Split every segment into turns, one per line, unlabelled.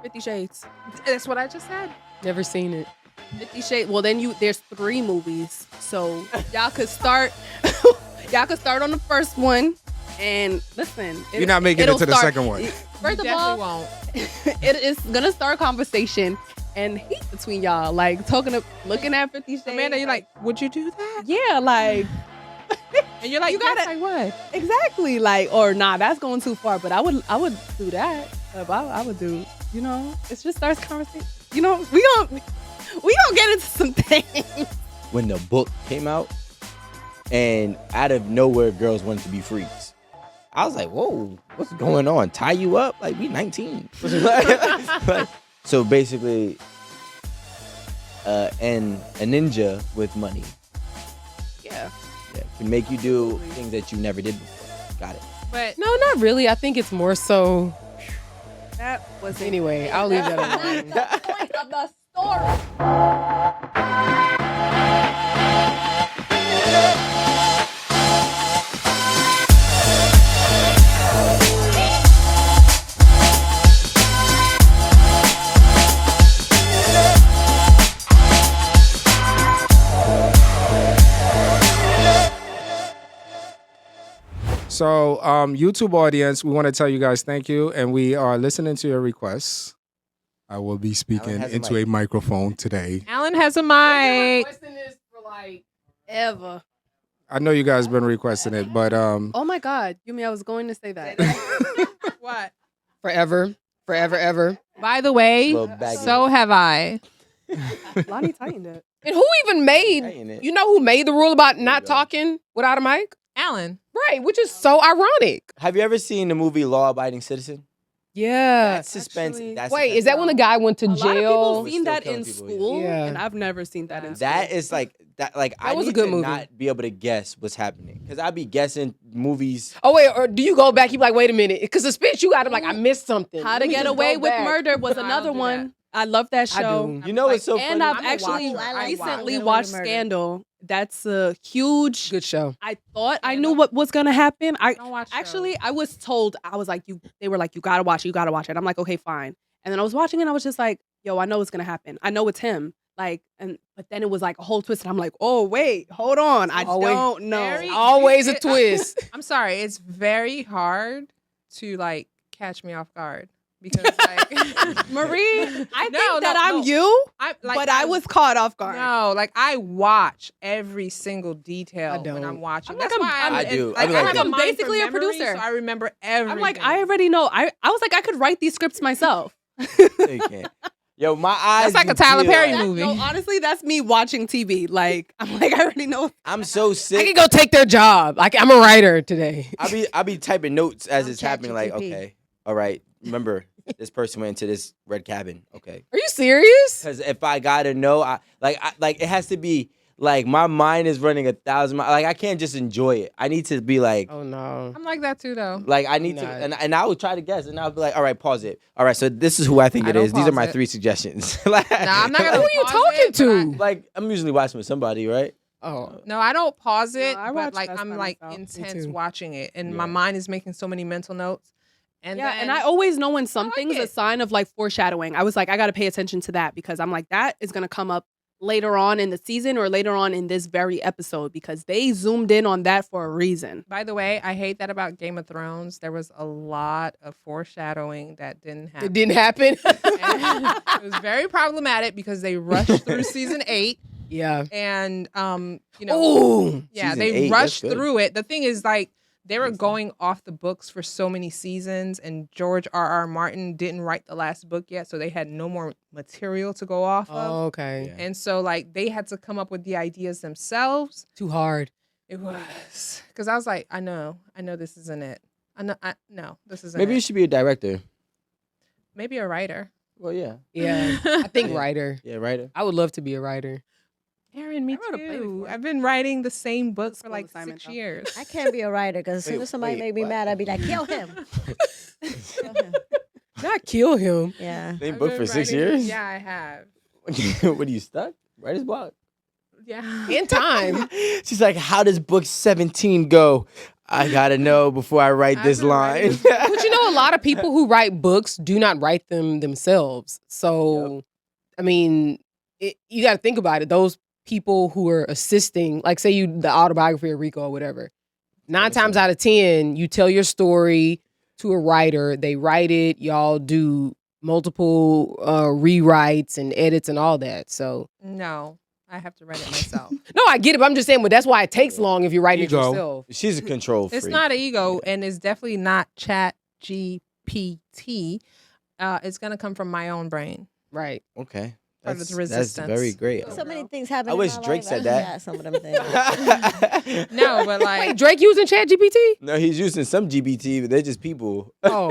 50 Shades.
That's what I just said.
Never seen it.
50 Shades. Well, then there's 3 movies, so y'all could start. Y'all could start on the first one, and listen.
You're not making it to the second one.
First of all,
won't.
it is gonna start a conversation and heat between y'all, like looking at 50 Shades.
Amanda, you're like, would you do that?
Yeah, like.
And you're like,
You gotta-
yes, I would.
Exactly, like, or nah, that's going too far. But I would do that. I would do. You know, it just starts conversation. You know, we gonna get into some things.
When the book came out, and out of nowhere, girls wanted to be freaks. I was like, whoa, what's going on? Tie you up? Like, we 19. Like, so basically, and a ninja with money.
Yeah.
Yeah, can make you do things that you never did before. Got it.
But
No, not really. I think it's more so.
That was
Anyway, I'll leave that alone.
the point of the story.
So, YouTube audience, we want to tell you guys thank you, and we are listening to your requests. I will be speaking
has a
into
mic.
a microphone today.
Alan has a mic.
Ever.
I know you guys been requesting it, but
Oh my God, Yumi, I was going to say that.
What?
Forever, ever.
By the way,
Little baggy.
so have I.
Lonnie tightened it.
And who even
Saying
made?
it.
You know who made the rule about
There
not
you go.
talking without a mic?
Alan.
Right, which is so ironic.
Have you ever seen the movie Law Abiding Citizen?
Yeah.
That's suspense.
actually-
That's
Wait, is that when the guy went to
A lot of people
jail?
seen
Still
that
killing
in
people,
school,
yeah.
and I've never seen that in school.
That is like that. Like I
was a
need
good
to
movie.
not be able to guess what's happening because I be guessing movies.
Oh wait, or do you go back? You be like, wait a minute, because suspense. You got to like, I missed something.
How
Let
to
me
Get
just
Away
go
with
back.
Murder was
I don't
another
do
one.
that.
I love that
I
show.
do.
You know what's so
And
funny?
I've
I'm a
actually
watcher. I watch.
recently
Get Away
watched
with Murder.
Scandal. That's a huge.
Good show.
I thought I
Scandal.
knew what was gonna happen.
Don't watch
Actually, I was told, I was like, they were like, you gotta watch it, you gotta watch it. I'm like, okay, fine. And then I was watching it, and I was just like, yo, I know what's gonna happen. I know it's him. Like, but then it was like a whole twist, and I'm like, oh wait, hold on, I
Always-
don't know.
Very-
Always a
It-
twist.
I'm sorry. It's very hard to like catch me off guard because like
Marie, I
No,
think that
no,
I'm
no.
you,
I like
but I was caught off guard.
No, like I watch every single detail
I
when
don't.
I'm watching.
I'm like,
That's
I'm-
why
I
and,
do.
Like,
I be
I
like
have
that.
a mind
Basically
for
a
memory,
producer.
so I remember everything.
I'm like, I already know. I was like, I could write these scripts myself.
No, you can't. Yo, my eyes.
That's like a
be
Tyler
peeled.
Perry
Like,
movie.
No, honestly, that's me watching TV. Like, I'm like, I already know.
I'm so
I
sick.
can go take their job. Like, I'm a writer today.
I be typing notes as
I'm
it's happening. Like,
ChatGPT.
okay, all right. Remember, this person went into this red cabin. Okay,
Are you serious?
because if I gotta know, I like it has to be like my mind is running 1,000 miles. Like I can't just enjoy it. I need to be like.
Oh no.
I'm like that too, though.
Like I need to,
Nah.
and I would try to guess, and I'll be like, "All right, pause it. All right, so this is who I think
I
it
don't
is. These are
pause
my
it.
3 suggestions." Like,
Nah, I'm not gonna.
Who are you
pause
talking
it, but
to?
like I'm usually watching with somebody, right?
Oh.
No, I don't pause it,
No, I
but
watch
like
Best
I'm
by
like
myself.
intense
too.
watching it, and
Yeah.
my mind is making so many mental notes. And
Yeah,
then,
and I always know when something's a
it.
sign of like foreshadowing. I was like, I got to pay attention to that because I'm like, that is going to come up later on in the season or later on in this very episode because they zoomed in on that for a reason.
By the way, I hate that about Game of Thrones. There was a lot of foreshadowing that didn't happen.
It didn't happen.
And it was very problematic because they rushed through season 8,
Yeah.
and you know,
Ooh.
yeah,
Season
they
8, that's
rushed
good.
through it. The thing is, like, they were going off the books for so many seasons, and George R.R. Martin didn't write the last book yet, so they had no more material to go off of.
Oh, okay.
Yeah.
And so, like, they had to come up with the ideas themselves.
Too hard.
It was because I was like, I know this isn't it. No, this isn't.
Maybe
it.
you should be a director.
Maybe a writer.
Well, yeah,
Yeah. I think
Yeah.
writer.
yeah, writer.
I would love to be a writer.
Aaron, me
I wrote a play
too.
before.
I've been writing the same book for
School
like
assignment,
6
though.
years.
I can't be a writer because as soon
Wait,
as somebody
wait,
made me
what?
mad, I'd be like, kill him. Kill him.
Not kill him.
Yeah.
Same
I've
book
been
for 6
writing-
years.
Yeah, I have.
What are you stuck? Writer's block.
Yeah.
In time.
She's like, how does book 17 go? I gotta know before I write this line.
But you know, a lot of people who write books do not write them themselves. So, I mean, you got to think about it. Those people who are assisting, like say you the autobiography of Rico or whatever, 9 times out of 10, you tell your story to a writer. They write it. Y'all do multiple rewrites and edits and all that. So
No, I have to write it myself.
no, I get it. But I'm just saying, but that's why it takes long if you're writing it
Ego.
yourself.
She's a control freak.
It's not an ego, and it's definitely not Chat GPT. It's gonna come from my own brain.
Right.
Okay.
Part of
That's,
the
that's
resistance.
very great.
So many things happen.
I
in
wish
my
Drake
life.
said
I
that.
got some of them things.
No, but like,
Wait, Drake using ChatGPT?
No, he's using some GBT, but they're just people.
Oh.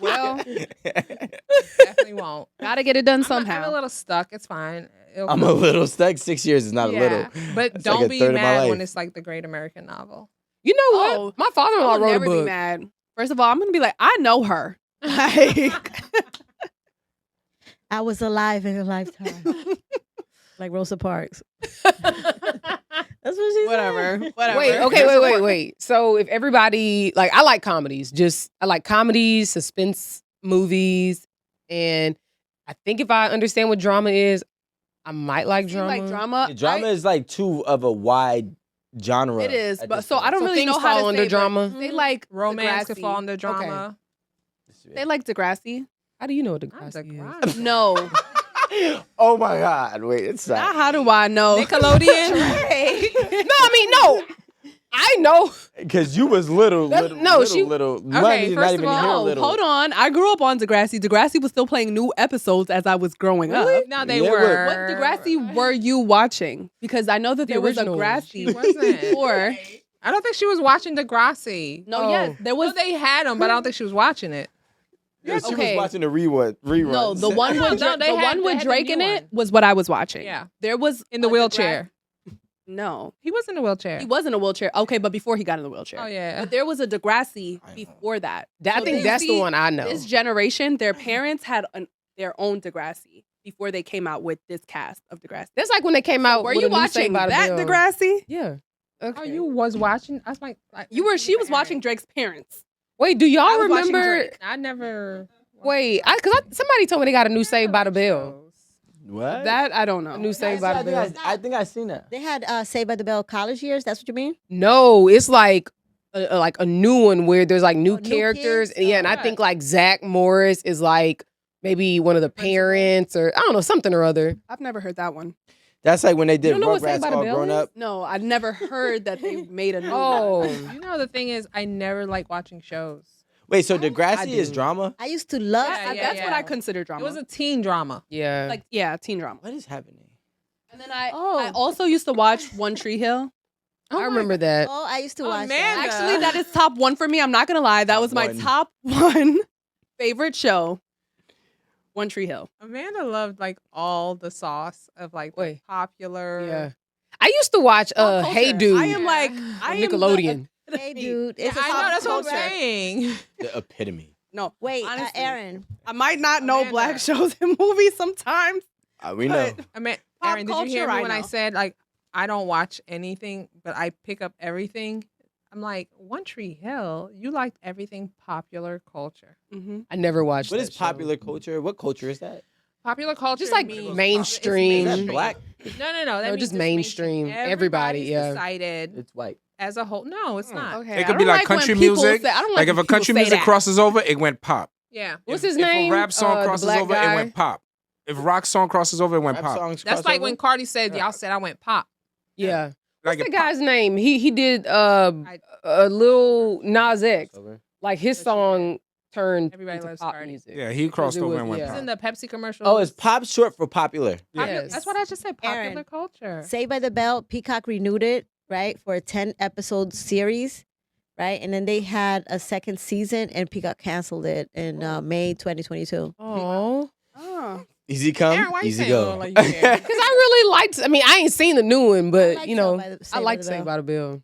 Well,
definitely won't.
gotta get it done
I'm
somehow.
a little stuck. It's fine. It'll
I'm a little stuck. 6 years is not a little.
But
That's
don't
like a
be
third of my
mad when
life.
it's like the Great American Novel.
You know what?
Oh,
My father-in-law
I'll
wrote a
never be
book.
mad. First of all, I'm gonna be like, I know her. Like,
I was alive in a lifetime, like Rosa Parks. That's what she
whatever.
said.
Whatever.
Wait, okay, wait. So if everybody like, I like comedies. I like comedies, suspense movies, and I think if I understand what drama is, I might like
See,
drama.
like drama.
Yeah, drama is like too of a wide genre.
It is,
at
but
this
so
point.
I don't
So
really
things
know how
fall
to
under
say, but
drama?
They like
Romance could
Degrassi.
fall under drama.
They like Degrassi.
How do you know what
Not
Degrassi is?
Degrassi.
No,
Oh my God! Wait, it's
not how do I know?
Nickelodeon.
No, I mean, no. I know.
because you was little.
No, she-
little.
Okay,
not
first
even
of all,
here
No,
little.
hold on. I grew up on Degrassi. Degrassi was still playing new episodes as I was growing up.
No, they
Yeah,
were.
What Degrassi were you watching? Because I know that
The
there was a
original.
Degrassi
She wasn't.
before.
I don't think she was watching Degrassi.
No,
Oh.
yes, there
Well,
was.
they had them, but I don't think she was watching it.
Yeah, she
Okay.
was watching the rerun.
No, the one
No,
with
no, they
the
had-
one
they
with
had the
Drake
new
in it
one.
was what I was watching.
Yeah.
There was
In the
a
wheelchair.
No,
He was in a wheelchair.
he was in a wheelchair. Okay, but before he got in the wheelchair.
Oh, yeah.
But there was a Degrassi
I know.
before that.
I
So
think
you
that's the
see,
one I know.
This generation, their parents had their own Degrassi before they came out with this cast of Degrassi.
That's like when they came out
Were
with
you
a new Saved
watching
by the
that
Bell.
Degrassi?
Yeah. Okay.
Oh, you was watching? I was like
You were. She was watching Drake's parents.
Wait, do
I
y'all
was watching
remember?
Drake.
I never.
Wait, somebody told me they got a new Saved by the Bell.
What?
That I don't know.
A new Saved by the Bell.
I think I seen that.
They had Saved by the Bell college years. That's what you mean?
No, it's like a new one where there's like new
Oh, new
characters.
kids?
Yeah, and I
Oh.
think like Zach Morris is like maybe one of the parents or I don't know, something or other.
I've never heard that one.
That's like when they did
don't know what Saved
Rugrats
by the
all
Bell
grown
is?
up.
No, I've never heard that they made a new
Oh.
one.
You know, the thing is, I never like watching shows.
Wait, so
I
Degrassi is
do.
drama?
I used to love.
Yeah,
That's what I consider drama.
It was a teen drama.
Yeah.
like teen drama.
What is happening?
And then I
Oh.
also used to watch One Tree Hill.
I remember that.
Oh, I used to
Oh,
watch
man.
that.
Actually, that is top one for me. I'm not gonna lie. That was my
one.
top one favorite show. One Tree Hill.
Amanda loved like all the sauce of like the
Wait.
popular.
Yeah. I used to watch
Pop
Hey
culture.
Dude
I am like
on
I am
Nickelodeon.
Hey, dude.
Yeah,
It's a
I know.
pop
That's what I'm
culture.
saying.
The epitome.
No,
Wait,
honestly,
Aaron.
I might not know
Amanda.
black shows and movies sometimes.
We know.
but
I mean,
Pop
Aaron, did you hear
culture,
me
I
when I
know.
said like I don't watch anything, but I pick up everything? I'm like, One Tree Hill, you liked everything popular culture.
Mm-hmm.
I never watched
What
that
is
show.
popular culture? What culture is that?
Popular culture,
Just like
means-
mainstream.
it's
Is that black?
No, no, no. That
No,
means
just
it's
mainstream. Everybody,
Everybody's
yeah.
decided
It's white.
as a whole. No, it's not.
Okay,
It could be like country music.
I don't
Like if a
when people
country
say
music
that.
crosses over, it went pop.
Yeah,
What's
If-
his name?
If a rap song
The
crosses
black
over,
guy?
it went pop. If a rock song crosses over, it went
Rap
pop.
songs
that's
cross
like
over?
when Cardi said,
Yeah.
"Y'all said I went pop."
Yeah.
Like
What's
it
the
pop.
guy's name? He did a little Nas X.
Over.
Like his song turned
Everybody
into
loves
pop
Cardi.
music.
Yeah, he crossed
it
over
was-
and went
yeah.
It's
pop.
in the Pepsi commercial.
Oh, is pop short for popular?
Yes.
That's what I just said. Popular
Aaron,
culture.
Saved by the Bell, Peacock renewed it, right, for a 10-episode series, right? And then they had a second season, and Peacock canceled it in May 2022.
Oh.
Oh.
Easy come,
Aaron, why you
easy
saying
go.
it like you care?
Because I really liked, I mean, I ain't seen the new one, but,
like
you know,
Saved
I
by the
like
Bell.
Saved by the Bell.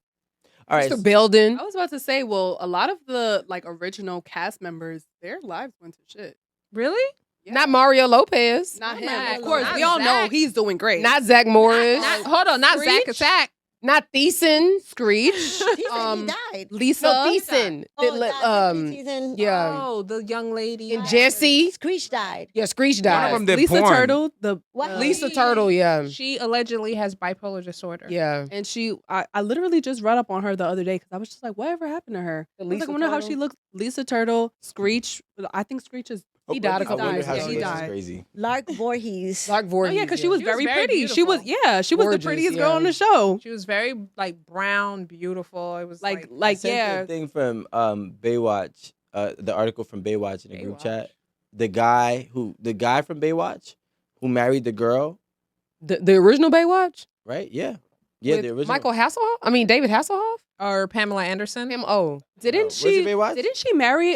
All right.
Mr. Belden.
I was about to say, well, a lot of the like original cast members, their lives went to shit.
Really?
Yeah.
Not Mario Lopez.
Not
Not
him.
Zach.
Of course,
Not
we all know
Zach.
he's doing great.
Not Zach Morris.
Hold on, not Zach
Screech?
Attack.
Not Thiessen.
Screech.
He said he died.
Lisa.
No, Thiessen.
Season.
Yeah.
Oh, the young lady.
And Jesse.
Screech died.
Yeah, Screech
One of
died.
them did
Lisa
porn.
Turtle.
What?
Lisa Turtle, yeah.
She allegedly has bipolar disorder.
Yeah.
And I literally just read up on her the other day because I was just like, whatever happened to her? I was like, I wonder how she looks. Lisa Turtle, Screech. I think Screech is.
He died a
I
couple
wonder
years
how
ago.
she
he
looks is
died.
crazy.
Lark Voorhees.
Dark
Oh
Voorhees.
yeah, because she was
She was
very
very
pretty. She was
beautiful.
she was the
Gorgeous,
prettiest girl
yeah.
on the show.
She was very like brown, beautiful. It was
Like
I sent
yeah.
the thing from Baywatch, the article from Baywatch in the group
Baywatch.
chat. The guy from Baywatch who married the girl,
The original Baywatch?
right? Yeah, yeah,
With
the original.
Michael Hasselhoff? I mean, David Hasselhoff?
or Pamela Anderson.
Didn't
was it
she?
Baywatch?
Didn't she marry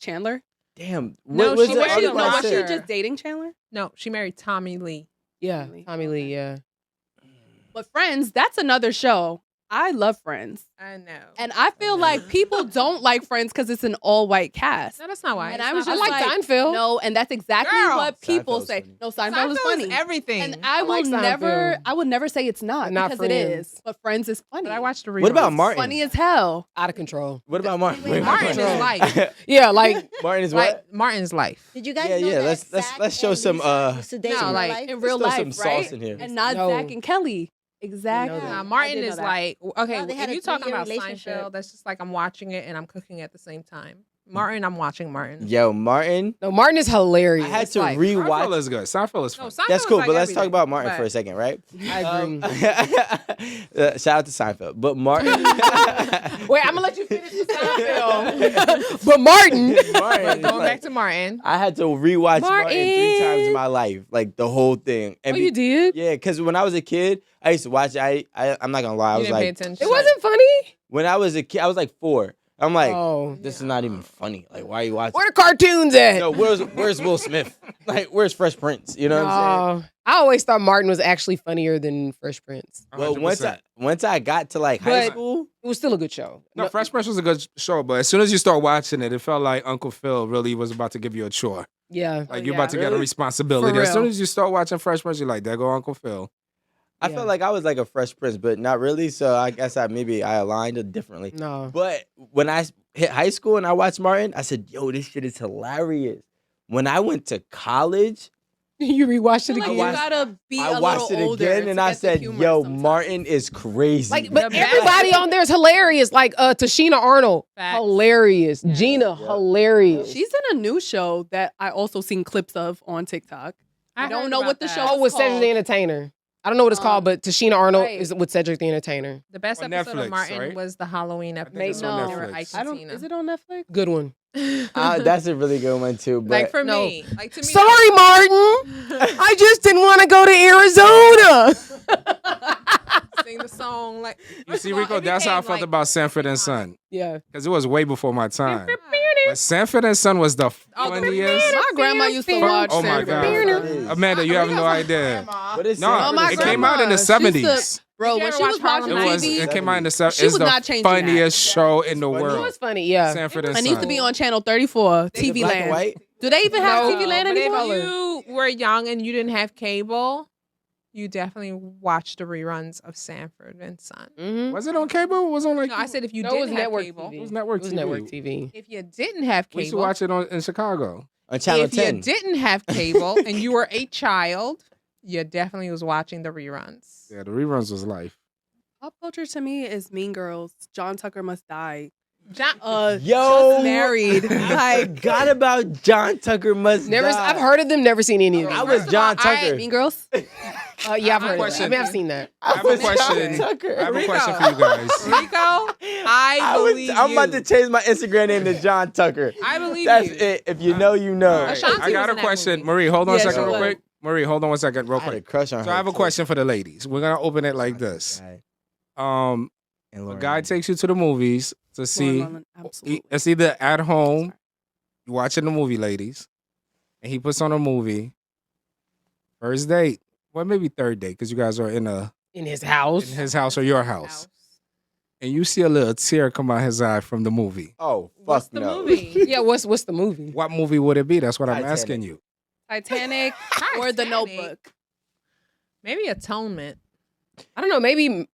Chandler?
Damn.
No,
what was
she
the
married
article
no,
I
was
was
sent?
she just dating Chandler?
No, she married Tommy Lee.
Yeah,
Really?
Tommy Lee, yeah.
But Friends, that's another show. I love Friends.
I know.
And I feel like people don't like Friends because it's an all-white cast.
No, that's not why.
And
It's
I was
not
just
I
why.
like Seinfeld.
No, and that's exactly
Girl.
what people
Seinfeld's
say.
funny.
No, Seinfeld is
Seinfeld
funny.
is everything.
And I will
like
never,
Seinfeld.
I would never say it's not
Not
because it
Friends.
is. But Friends is funny.
but I watched the reruns.
What about Martin?
Funny as hell.
Out of control.
What about Martin?
Wait,
Martin is
Martin.
life.
Yeah, like
Martin is what?
Like Martin's life.
Did you guys
Yeah,
know
yeah,
that
let's
Zach
show
and
some,
Lisa used to date
no,
in real
like,
life?
In real
Let's throw
life,
some
right?
sauce in here.
And not
No.
Zach and Kelly. Exactly.
that.
Nah, Martin
I did
is
know that.
like okay.
No, they had
if
a
you talking
3-year
about
relationship.
Seinfeld, that's just like I'm watching it and I'm cooking at the same time. Martin, I'm watching Martin.
Yo, Martin.
no, Martin is hilarious.
I had to
Like,
Seinfeld
rewatch.
is good. Seinfeld is
No,
fun.
Seinfeld
That's
is
cool,
like
but let's talk
everything,
about Martin
but-
for a second, right?
I agree.
Shout out to Seinfeld, but Martin.
Wait, I'm gonna let you finish the Seinfeld. But Martin.
Martin,
Going
like,
back to Martin.
I had to rewatch Martin 3 times
Martin.
in my life, like the whole thing.
Oh, you did?
Yeah, because when I was a kid, I used to watch it. I'm not gonna lie, I
You
was
didn't pay
like,
attention.
It wasn't funny?
when I was a kid, I was like 4. I'm like,
Oh.
this is not even funny. Like, why are you watching?
Where the cartoons at?
No, where's Will Smith? Like, where's Fresh Prince? You know what I'm saying?
I always thought Martin was actually funnier than Fresh Prince.
Well,
100%.
once I got to like high
But
school,
it was still a good show.
No, Fresh Prince was a good show, but as soon as you start watching it, it felt like Uncle Phil really was about to give you a chore.
Yeah.
Like you're
yeah.
about to get a
Really?
responsibility.
For
As soon
real.
as you start watching Fresh Prince, you're like, there go Uncle Phil.
I
Yeah.
felt like I was like a Fresh Prince, but not really. So I guess I aligned it differently.
No.
But when I hit high school and I watched Martin, I said, yo, this shit is hilarious. When I went to college,
You rewatched
I
it
feel like
again?
you gotta be
I
a
watched
little
it
older
again
to
and I
get the
said,
humor
yo,
sometimes.
Martin is crazy.
Like, but
The best-
everybody on there is hilarious. Like Tashina Arnold,
Facts.
hilarious.
Yeah.
Gina,
Yeah.
hilarious.
She's in a new show that I also seen clips of on TikTok. I don't
heard
know
about
what the
that.
show
Oh, with
called.
Cedric the Entertainer. I don't know what it's called, but Tashina Arnold
right.
is with Cedric the Entertainer.
The best
On
episode
Netflix,
of Martin
right?
was the Halloween
think
episode.
it's on
They were
Netflix.
Ike
I
and
don't.
Tina.
Is it on Netflix?
Good one.
That's a really good one too. But
Like for
No.
me, like to me.
Sorry, Martin. I just didn't want to go to Arizona.
Sing the song like.
You
First
see,
of all,
Rico,
it
that's how I
became,
felt
like,
about Sanford and Son.
Yeah.
Because it was way before my time. But Sanford and Son was the
Oh, the
funniest.
My grandma used to watch.
Oh my
Sanford.
God. Amanda, you have no idea.
what is
No,
Sanford
my
and
it
Son?
came out in the
grandma, she used
70s.
Bro,
Did you
when
ever
she was
watch Harlem
watching
It was.
TV,
It came out in the 70s.
She was
It's the
not changing that.
funniest show in the
It's funny.
It
world.
was funny, yeah.
Sanford and
it
Son.
used to be on channel 34,
Is it
TV
black and
Land.
white?
Do they even have
No,
TV Land
but
anymore?
if you were young and you didn't have cable, you definitely watched the reruns of Sanford and Son.
Mm-hmm.
Was it on cable? Or was it on like?
No, I said if you
No, it was
didn't have
network
cable.
TV.
It was network
It was
TV.
network TV.
If you didn't have
We used to
cable,
watch it in Chicago.
On Channel
if
10.
you didn't have cable and you were a child, you definitely was watching the reruns.
Yeah, the reruns was life.
Pop culture to me is Mean Girls. John Tucker Must Die.
John,
Yo,
Just married.
I
Like
forgot about John Tucker Must
Never.
Die.
I've heard of them. Never seen any of them.
I was
First of
John
all, I-
Tucker.
Mean Girls.
Yeah, I've heard of them. I
Question.
mean, I've seen that.
I
have a
was
question.
John Tucker.
I have a
Rico.
question for you guys.
Rico, I believe
I'm about
you.
to change my Instagram name to John Tucker.
I believe
That's
you.
it. If you know, you know.
Ashanti
I got
was
a
in that
question.
movie.
Marie, hold on a
Yeah,
second
she
real
was.
quick. Marie, hold on one second real
I had a
quick.
crush on
So
her.
I have a
too.
question for the ladies. We're going to open it like this.
And
A
Lauren.
guy takes you to the movies to see,
Lauren, absolutely.
it's either at home, you watching the movie, ladies, and he puts on a movie, first date, well, maybe third date, because you guys are in
In his house.
his house or your house, and you see a little tear come out his eye from the movie.
Oh, fuck
What's the
no.
movie?
Yeah, what's the movie?
What movie would it be? That's what I'm
Titanic.
asking you.
Titanic or The
Titanic.
Notebook.
Maybe Atonement.
I don't know. Maybe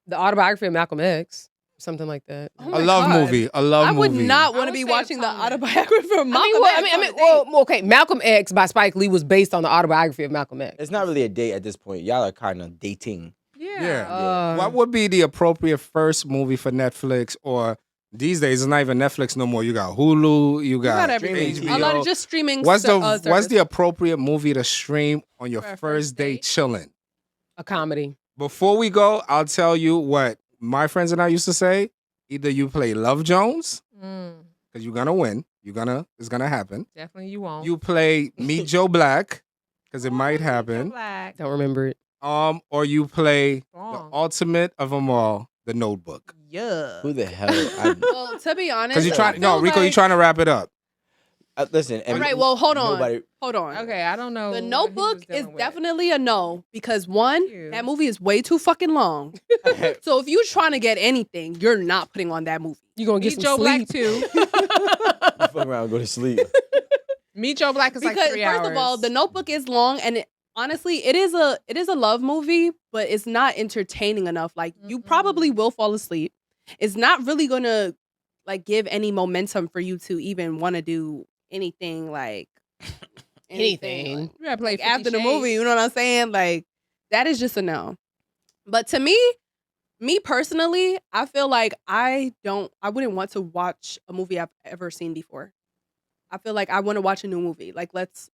The autobiography of Malcolm X, something like that.
Oh
A
my
love
God.
movie. A love
I would
movie.
not
I
want to
would
be
say
watching the
Atonement.
autobiography of Malcolm X. on a date.
Well, okay, Malcolm X by Spike Lee was based on the autobiography of Malcolm X.
It's not really a date at this point. Y'all are kind of dating.
Yeah.
What would be the appropriate first movie for Netflix? Or these days, it's not even Netflix no more. You got Hulu. You got
got everything.
HBO.
A lot of just streaming.
What's
service.
the appropriate movie to stream on your
For a
first
first
date
date?
chilling?
A comedy.
Before we go, I'll tell you what my friends and I used to say. Either you play Love Jones, because you're gonna win. It's gonna happen.
Definitely you won't.
You play Meet Joe Black, because it might happen.
Black.
Don't remember it.
Or you play
Wrong.
the ultimate of them all, The Notebook.
Yeah.
Who the hell?
Well, to be honest,
Because you're
I
trying. No,
feel
Rico, you're
like-
trying to wrap it up.
Listen.
All right, well, hold on.
Nobody,
Hold on.
Okay, I don't know.
The
what he
Notebook
was
is
dealing with.
definitely a no because one,
Thank you.
that movie is way too fucking long. So if you're trying to get anything, you're not putting on that movie.
You gonna get
Meet
some
Joe Black
sleep.
too.
fuck around and go to sleep.
Meet Joe Black is
Because
like 3 hours.
first of all, The Notebook is long, and honestly, it is a love movie, but it's not entertaining enough. Like you probably will fall asleep. It's not really gonna like give any momentum for you to even want to do anything like
Anything.
like,
You gotta play
like,
50
after the
Shades.
movie. You know what I'm saying? Like that is just a no. But to me personally, I feel like I wouldn't want to watch a movie I've ever seen before. I feel like I want to watch a new movie. Like let's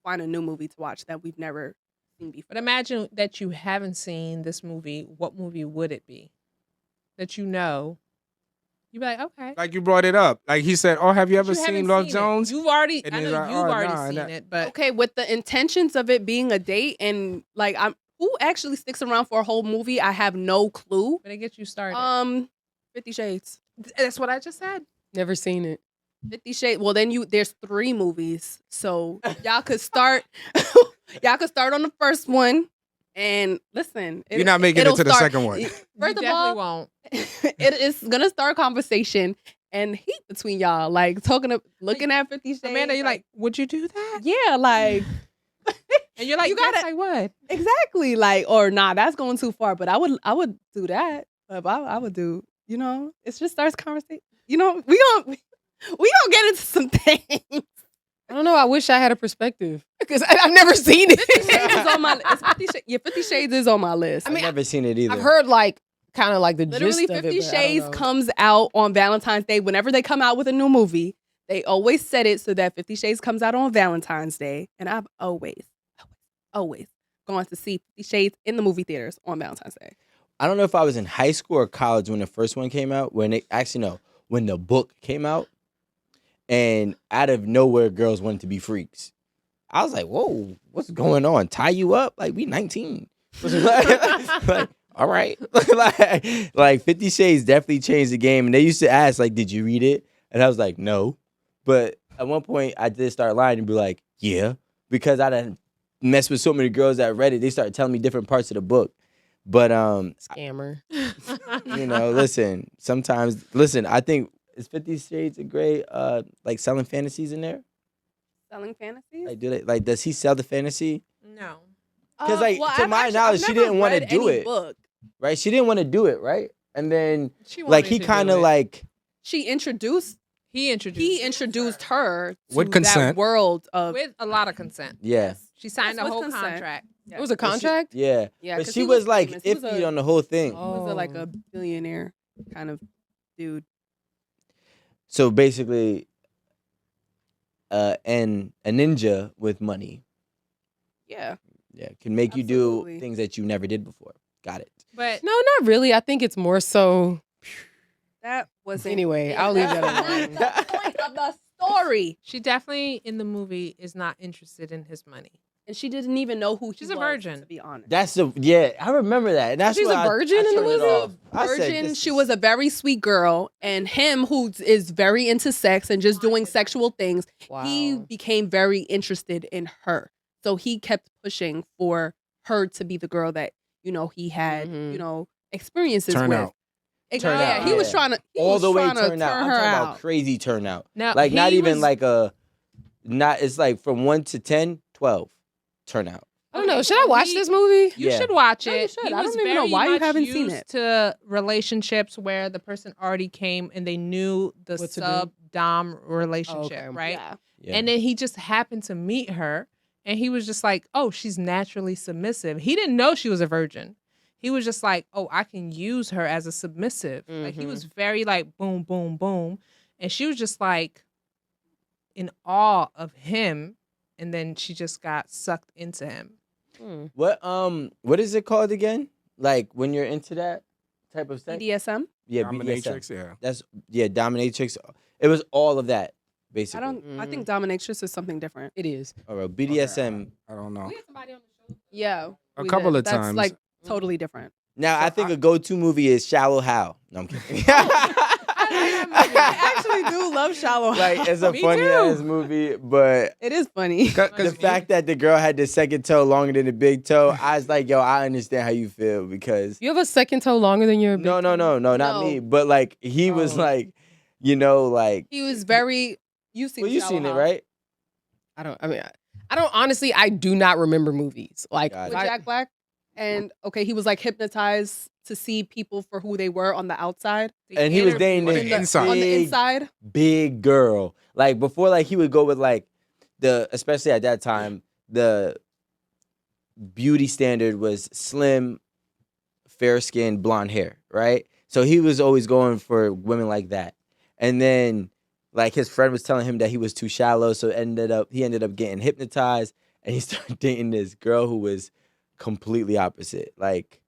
find a new movie to watch that we've never seen before.
But imagine that you haven't seen this movie. What movie would it be? That you know. You'd be like, okay.
Like you brought it up. Like he said, "Oh, have you ever
You haven't
seen Love
it.
Jones?"
You've already.
And
I
he's
know
like,
you've
"Oh,
already
nah,
seen
nah."
it, but
Okay, with the intentions of it being a date and like who actually sticks around for a whole movie? I have no clue.
it gets you started.
50 Shades.
That's what I just said.
Never seen it.
50 Shades. Well, then there's 3 movies. So y'all could start y'all could start on the first one and listen.
You're not making it
it'll
to the
start-
second one.
You
First of
definitely
all,
won't.
it is gonna start conversation and heat between y'all. Like looking at 50 Shades.
Amanda, you're like, would you do that?
yeah, like
And you're like,
You
yes,
gotta-
I would.
exactly. Like, or nah, that's going too far. But I would do that. But I would do, you know, it just starts conversation. You know, we gonna get into some things.
I don't know. I wish I had a perspective because I've never seen it.
50 Shades is on my list. 50 Shades is on my list.
I've never seen it either.
I've heard like kind of like the
Literally,
gist of
50
it. but I don't
Shades
know.
comes out on Valentine's Day. Whenever they come out with a new movie, they always set it so that 50 Shades comes out on Valentine's Day. And I've always gone to see 50 Shades in the movie theaters on Valentine's Day.
I don't know if I was in high school or college when the first one came out. When the book came out, and out of nowhere, girls wanted to be freaks. I was like, "Whoa, what's going on? Tie you up? Like we 19?" like, all right, like 50 Shades definitely changed the game. And they used to ask, like, "Did you read it?" And I was like, "No," but at one point, I did start lying and be like, "Yeah," because I done messed with so many girls that read it. They started telling me different parts of the book. But
Scammer.
you know, listen, I think is 50 Shades of Grey like selling fantasies in there?
Selling fantasies?
Like does he sell the fantasy?
No.
'Cause, like, to my knowledge, she didn't wanna do it.
Book.
Right? She didn't want to do it, right? And then
She
like
wanted
he
to
kind
do
of
it.
like
He introduced
He introduced
her to
With
that
consent.
world of
with a lot of consent.
yeah.
She signed
Yes,
a
with
whole
consent.
contract.
Yeah.
It was a contract.
Yeah.
Yeah,
But
'cause
she
he
was like
famous. He was
iffy
a-
on the whole thing.
He was like
Oh.
a billionaire kind of dude.
So basically a ninja with money,
Yeah.
yeah, can make you
Absolutely.
do things that you never did before. Got it.
But
No, not really. I think it's more so.
That wasn't
Anyway, I'll leave that alone.
That's the point of the story.
she definitely in the movie is not interested in his money.
And she didn't even know who
She's
he
a
was,
virgin.
to be honest.
I remember that. And that's
She's
why
a virgin in the
turned it
movie?
off. I said,
Virgin,
this
she
is-
was a very sweet girl, and him, who is very into sex and just doing sexual things, he
Wow.
became very interested in her. So he kept pushing for her to be the girl that, you know, he had,
Mhm.
you know, experiences
Turn
with.
out.
Turn
yeah,
out,
he was
yeah.
trying to
all the way
turn
turned out. I'm
her
talking
out.
about crazy turnout.
Now,
Like not
he
even
was-
like a not it's like from 1 to 10, 12 turnout.
I don't know. Should I watch this movie?
You
Yeah.
should watch
No, you
it.
should.
He
I
was
don't even know
very
why you
much
haven't seen
used
it.
to relationships where the person already came and they knew the
What to do?
sub-dom relationship,
okay.
right?
Yeah.
Yeah.
And then he just happened to meet her and he was just like, oh, she's naturally submissive. He didn't know she was a virgin. He was just like, oh, I can use her as a submissive. Like he was very like boom, boom, boom. And she was just like in awe of him. And then she just got sucked into him.
What is it called again? Like when you're into that type of sex?
BDSM.
Yeah,
Dominatrix,
BDSM.
yeah.
Dominatrix. It was all of that, basically.
I think dominatrix is something different.
It is.
All right, BDSM.
I don't know.
Yeah.
A
we
couple
did.
of
That's
times.
like totally different.
Now, I think a go-to movie is Shallow Hal. No, I'm kidding.
I actually do love Shallow.
Like, it's a
Me
funny
too.
ass movie, but
It is funny.
the fact that the girl had the second toe longer than the big toe, I was like, yo, I understand how you feel because
You have a second toe longer than your.
no, not
No.
me, but like he was
Oh.
like, you know, like
He was very. You've seen.
well, you
Shallow
seen it,
Hal.
right?
I don't honestly. I do not remember movies. Like
Got it.
With Jack Black, and okay, he was like hypnotized to see people for who they were on the outside,
And he was dating
On
this
the inside.
on the
big,
inside.
big girl. Like before, like he would go with like especially at that time, the beauty standard was slim, fair skin, blonde hair, right? So he was always going for women like that. And then like his friend was telling him that he was too shallow, so he ended up getting hypnotized and he started dating this girl who was completely opposite. Like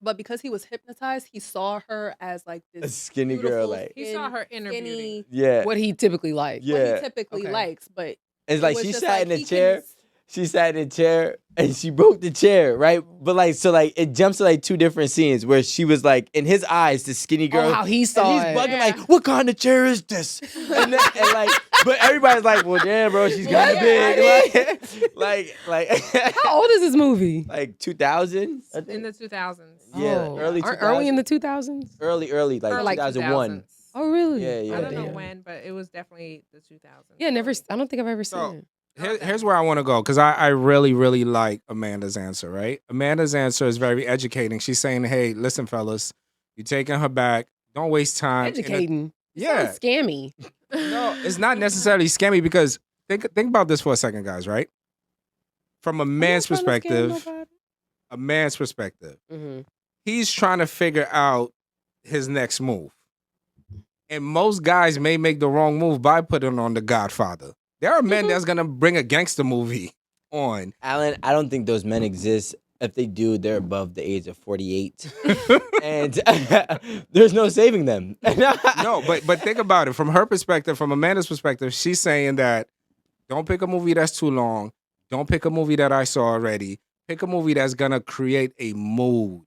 But because he was hypnotized, he saw her as like
a
this
skinny girl,
beautiful
like
He saw her inner
skinny,
beauty.
yeah.
what he typically likes.
what
Yeah.
he typically
Okay.
likes. But
It's
it
like
was
she
just
sat
like
in the
he
chair.
can-
She sat in the chair and she broke the chair, right? But like, so like, it jumps to like two different scenes where she was like, in his eyes, the skinny girl.
Oh, how he saw
and
it.
he's bugging
Yeah.
like, what kind of chair is this? And like, but everybody's like, well, damn, bro, she's kind of big. Like,
How old is this movie?
like 2000? I
In
think.
the 2000s.
Yeah, early
Are we in
2000s.
the 2000s?
Early, like
Early
2001.
2000s.
Oh, really?
Yeah, yeah.
I don't know
damn.
when, but it was definitely the 2000s.
Yeah, never. I don't think I've ever
So-
seen it.
Here's where I want to go because I really, really like Amanda's answer, right? Amanda's answer is very educating. She's saying, hey, listen, fellas, you're taking her back. Don't waste time.
Educating.
Yeah.
Sounds scammy.
No, it's not necessarily scammy because think about this for a second, guys, right? From a man's perspective,
Mm-hmm.
he's trying to figure out his next move. And most guys may make the wrong move by putting on The Godfather. There are men that's going to bring a gangster movie on.
Alan, I don't think those men exist. If they do, they're above the age of 48. And there's no saving them.
No, but think about it. From her perspective, from Amanda's perspective, she's saying that don't pick a movie that's too long. Don't pick a movie that I saw already. Pick a movie that's going to create a mood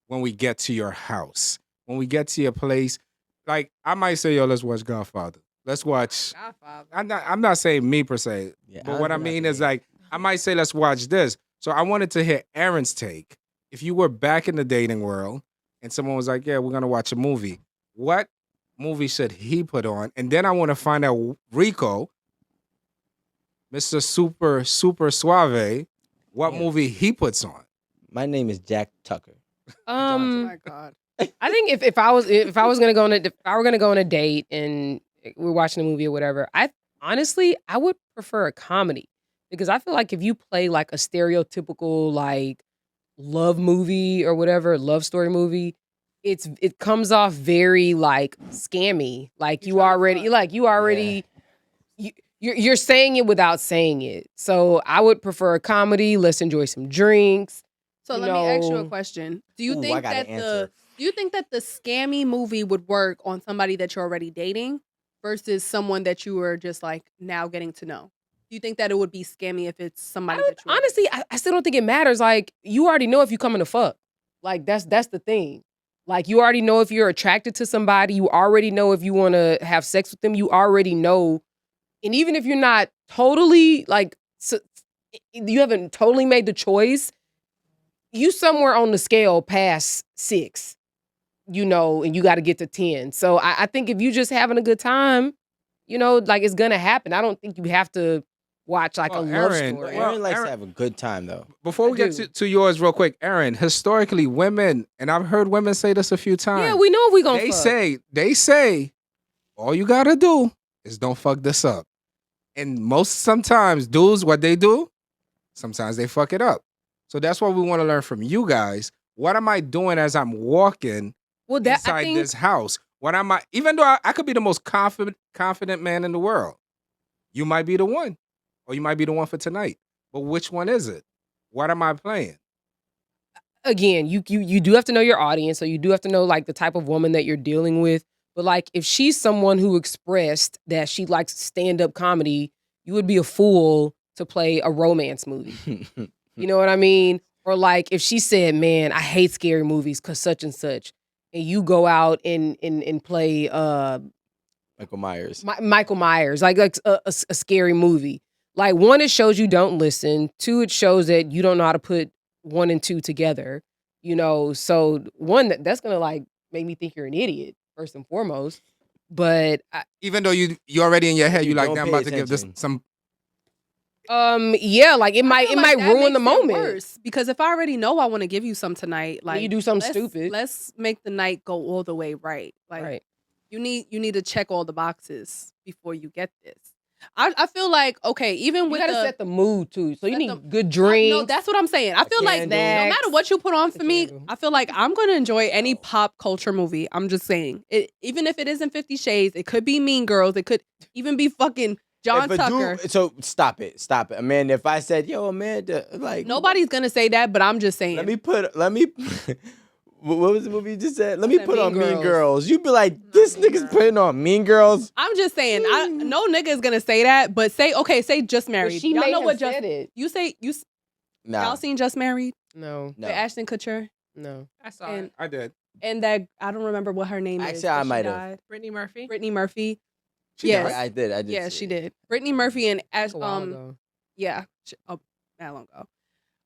when we get to your house. When we get to your place. Like, I might say, yo, let's watch Godfather. Let's watch.
Godfather.
I'm not saying me per se.
Yeah,
But what I
Alan's not
mean
the
is
man.
like, I might say, let's watch this. So I wanted to hear Aaron's take. If you were back in the dating world and someone was like, yeah, we're going to watch a movie, what movie should he put on? And then I want to find out Rico, Mr. Super Suave, what
Yeah.
movie he puts on.
My name is Jack Tucker.
Oh my God.
I think if I were gonna go on a date and we're watching a movie or whatever, I would prefer a comedy because I feel like if you play like a stereotypical like love movie or whatever, love story movie, it comes off very like scammy. Like
You're
you're saying it without saying it. So I would prefer a comedy. Let's enjoy some drinks.
So
You
let me ask you a
know-
question. Do you
Ooh, I
think
got an
that
answer.
do you think that the scammy movie would work on somebody that you're already dating versus someone that you are just like now getting to know? Do you think that it would be scammy if it's somebody that you
Honestly, I still don't think it matters. Like you already know if you coming to fuck. Like that's the thing. Like you already know if you're attracted to somebody. You already know if you want to have sex with them. You already know. And even if you're not totally like, you haven't totally made the choice, you somewhere on the scale past 6, you know, and you got to get to 10. So I think if you just having a good time, you know, like it's gonna happen. I don't think you have to watch like
Well,
a love
Aaron,
story.
well,
Aaron likes
Aaron-
to have a good time though.
Before we
I
get
do.
to yours real quick, Aaron, historically women, and I've heard women say this a few times.
Yeah, we know if we gonna
they
fuck.
say, all you gotta do is don't fuck this up. And sometimes dudes, what they do, sometimes they fuck it up. So that's what we want to learn from you guys. What am I doing as I'm walking
Well, that I
inside
think
this house? What am I? Even though I could be the most confident man in the world, you might be the one, or you might be the one for tonight. But which one is it? What am I playing?
again, you do have to know your audience, so you do have to know like the type of woman that you're dealing with. But like, if she's someone who expressed that she likes stand-up comedy, you would be a fool to play a romance movie. You know what I mean? Or like, if she said, "Man, I hate scary movies because such and such," and you go out and play
Michael Myers.
Michael Myers, like a scary movie. Like, one, it shows you don't listen. Two, it shows that you don't know how to put one and two together. You know, so one, that's gonna like make me think you're an idiot first and foremost. But
Even though you already in your head, you like,
Don't
damn, I'm
pay
about to give this
attention.
some.
yeah, like it
I
might
feel like that
ruin the
makes it
moment.
worse, because if I already know I want to give you some tonight, like
you do something
let's-
stupid.
Let's make the night go all the way right. Like
Right.
you need to check all the boxes before you get this. I feel like, okay, even
You
with
gotta
the,
set the mood too. So you
set
need
the-
good drinks.
No, that's what I'm saying. I feel like no
candle.
matter what you put on for
The
me,
candle.
I feel like I'm gonna enjoy any pop culture movie. I'm just saying, even if it isn't 50 Shades, it could be Mean Girls, it could even be fucking John
If a
Tucker.
dude- so stop it, Amanda. If I said, "Yo, Amanda," like
Nobody's gonna say that, but I'm just saying.
let me. What was the movie you just said? Let me
said
put
Mean
on Mean
Girls.
Girls. You'd be like, "This
Mean
nigga's
Girls.
putting on Mean Girls."
I'm just saying, no nigga is gonna say that, but say Just
But
Married.
she
Y'all
may
know
have
what Just
said it.
you say you
Nah,
y'all seen Just Married
No,
no.
with Ashton Kutcher
no.
I saw
and
it.
I did.
that I don't remember what her name is.
Actually, I
but she
might have.
died.
Brittany Murphy.
Brittany Murphy.
She
Yes.
died.
I did.
Yeah,
see
she
it.
did. Brittany Murphy and
That's a while ago.
yeah, that long ago.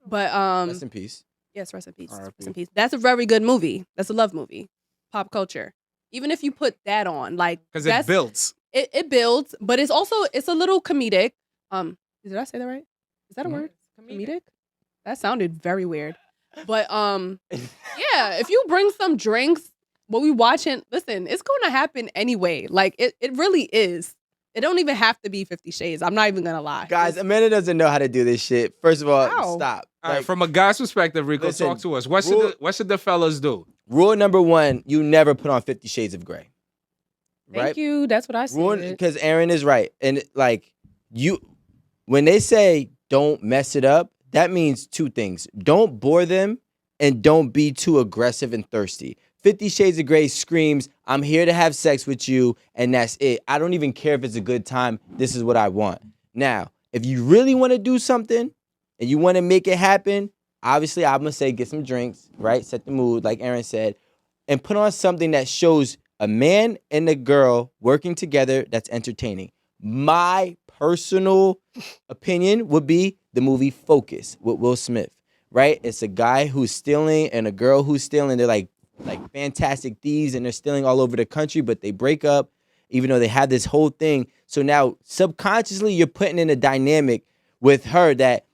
But
Rest in peace.
yes, rest in peace.
R.I.P.
Rest in peace. That's a very good movie. That's a love movie. Pop culture. Even if you put that on, like
Because it
that's-
builds.
it builds, but it's a little comedic. Did I say that right? Is that a
Mhm.
word? Comedic? That sounded very weird. But yeah, if you bring some drinks, what we watching, listen, it's gonna happen anyway. Like it really is. It don't even have to be 50 Shades. I'm not even gonna lie.
Guys, Amanda doesn't know how to do this shit. First of all,
How?
stop.
All right,
Like,
from a guy's perspective, Rico,
listen,
talk to us.
rule-
What should the fellas do?
rule number one: you never put on 50 Shades of Grey.
Thank you. That's what I said.
Because Aaron is right, and like when they say don't mess it up, that means two things: don't bore them, and don't be too aggressive and thirsty. 50 Shades of Grey screams, "I'm here to have sex with you, and that's it. I don't even care if it's a good time. This is what I want." Now, if you really want to do something and you want to make it happen, obviously I'm gonna say get some drinks, right? Set the mood, like Aaron said, and put on something that shows a man and a girl working together that's entertaining. My personal opinion would be the movie Focus with Will Smith, right? It's a guy who's stealing and a girl who's stealing. They're like fantastic thieves, and they're stealing all over the country, but they break up even though they have this whole thing. So now subconsciously you're putting in a dynamic with her that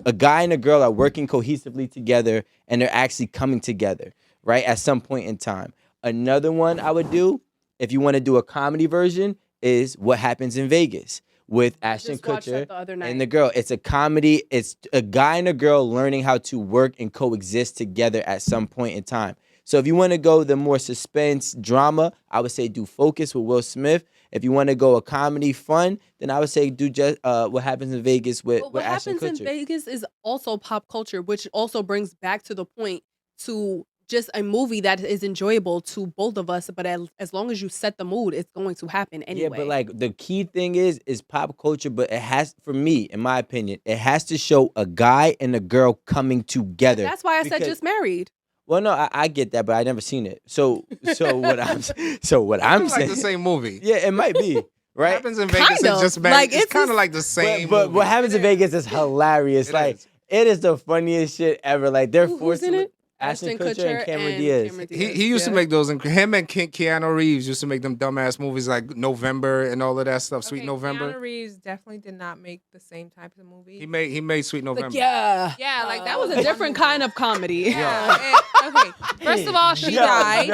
a guy and a girl are working cohesively together, and they're actually coming together, right? At some point in time. Another one I would do, if you want to do a comedy version, is What Happens in Vegas with Ashton
Just watched
Kutcher
that the other night.
and the girl. It's a comedy. It's a guy and a girl learning how to work and coexist together at some point in time. So if you want to go the more suspense drama, I would say do Focus with Will Smith. If you want to go a comedy fun, then I would say do just What Happens in Vegas with
But what
Ashton
happens
Kutcher.
in Vegas is also pop culture, which also brings back to the point to just a movie that is enjoyable to both of us. But as long as you set the mood, it's going to happen anyway.
Yeah, but like the key thing is pop culture, but it has, for me, in my opinion, it has to show a guy and a girl coming together.
That's why I said
because-
Just Married.
Well, no, I get that, but I never seen it. So what I'm
It's
saying,
like the same movie.
yeah, it might be
What
right.
happens in Vegas
Kind
is
of.
just married.
Like,
it's
it's
kind of
just-
like the same
But
movie.
what happens in Vegas is hilarious.
It
like
is.
it is the funniest shit ever. Like they're
Who's
forced
in
to
it?
Ashton Kutcher and Cameron Diaz.
He used to make those. Him and Keanu Reeves used to make them dumbass movies like November and all of that stuff. Sweet November.
Keanu Reeves definitely did not make the same type of movie.
He made Sweet November.
Like, yeah.
Yeah, like
That was a different kind of comedy.
Yeah. Okay. First of all, she died.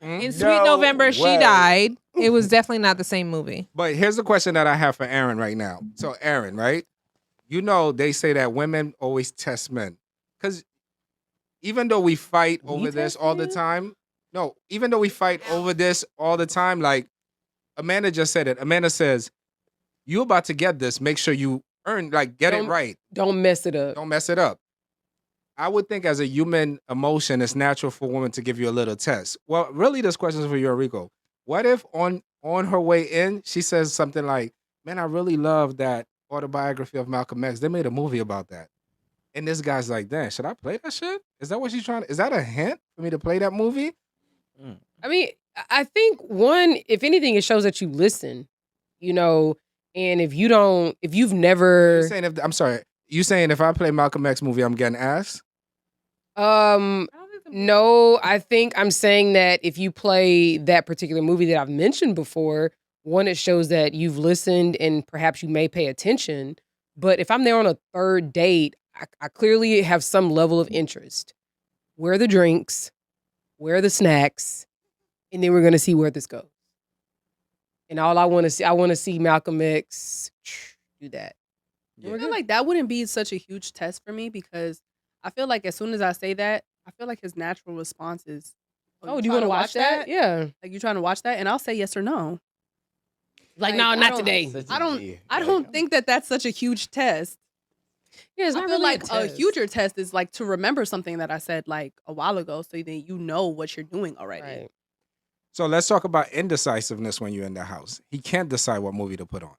In Sweet November, she died. It was definitely not the same movie.
But here's the question that I have for Aaron right now. So Aaron, right? You know they say that women always test men. Because even though we fight over this all the time, like Amanda just said it. Amanda says, you about to get this, make sure you get it right.
Don't mess it up.
Don't mess it up. I would think as a human emotion, it's natural for women to give you a little test. Well, really, this question is for you, Enrico. What if on her way in, she says something like, man, I really love that autobiography of Malcolm X. They made a movie about that. And this guy's like, damn, should I play that shit? Is that what she's trying to, is that a hint for me to play that movie?
I mean, I think one, if anything, it shows that you listen, and if you've never.
You saying if I play Malcolm X movie, I'm getting ass?
No, I think I'm saying that if you play that particular movie that I've mentioned before, one, it shows that you've listened and perhaps you may pay attention. But if I'm there on a third date, I clearly have some level of interest. Where are the drinks? Where are the snacks? And then we're going to see where this goes. And all I want to see Malcolm X do that.
I feel like that wouldn't be such a huge test for me because I feel like as soon as I say that, I feel like his natural response is,
oh, do you want to watch that? Yeah.
Like, you trying to watch that? And I'll say yes or no.
Like no, not today.
I don't think that that's such a huge test.
Yeah, it's
I
not
feel
really
like a huger test is like to remember something that I said like a while ago, so then you know what you're doing already.
Right.
So let's talk about indecisiveness when you're in the house. He can't decide what movie to put on.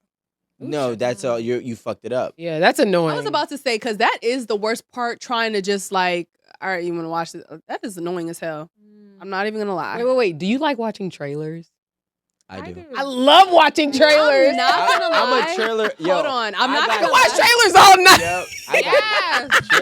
No, that's all. You fucked it up.
Yeah, that's annoying.
I was about to say because that is the worst part. Trying to just like, all right, you want to watch this? That is annoying as hell. I'm not even gonna lie.
Wait. Do you like watching trailers?
I do.
I love watching trailers.
I'm not gonna lie.
I'm a trailer. Yo,
Hold on. I'm not
I
gonna
can watch
lie.
trailers all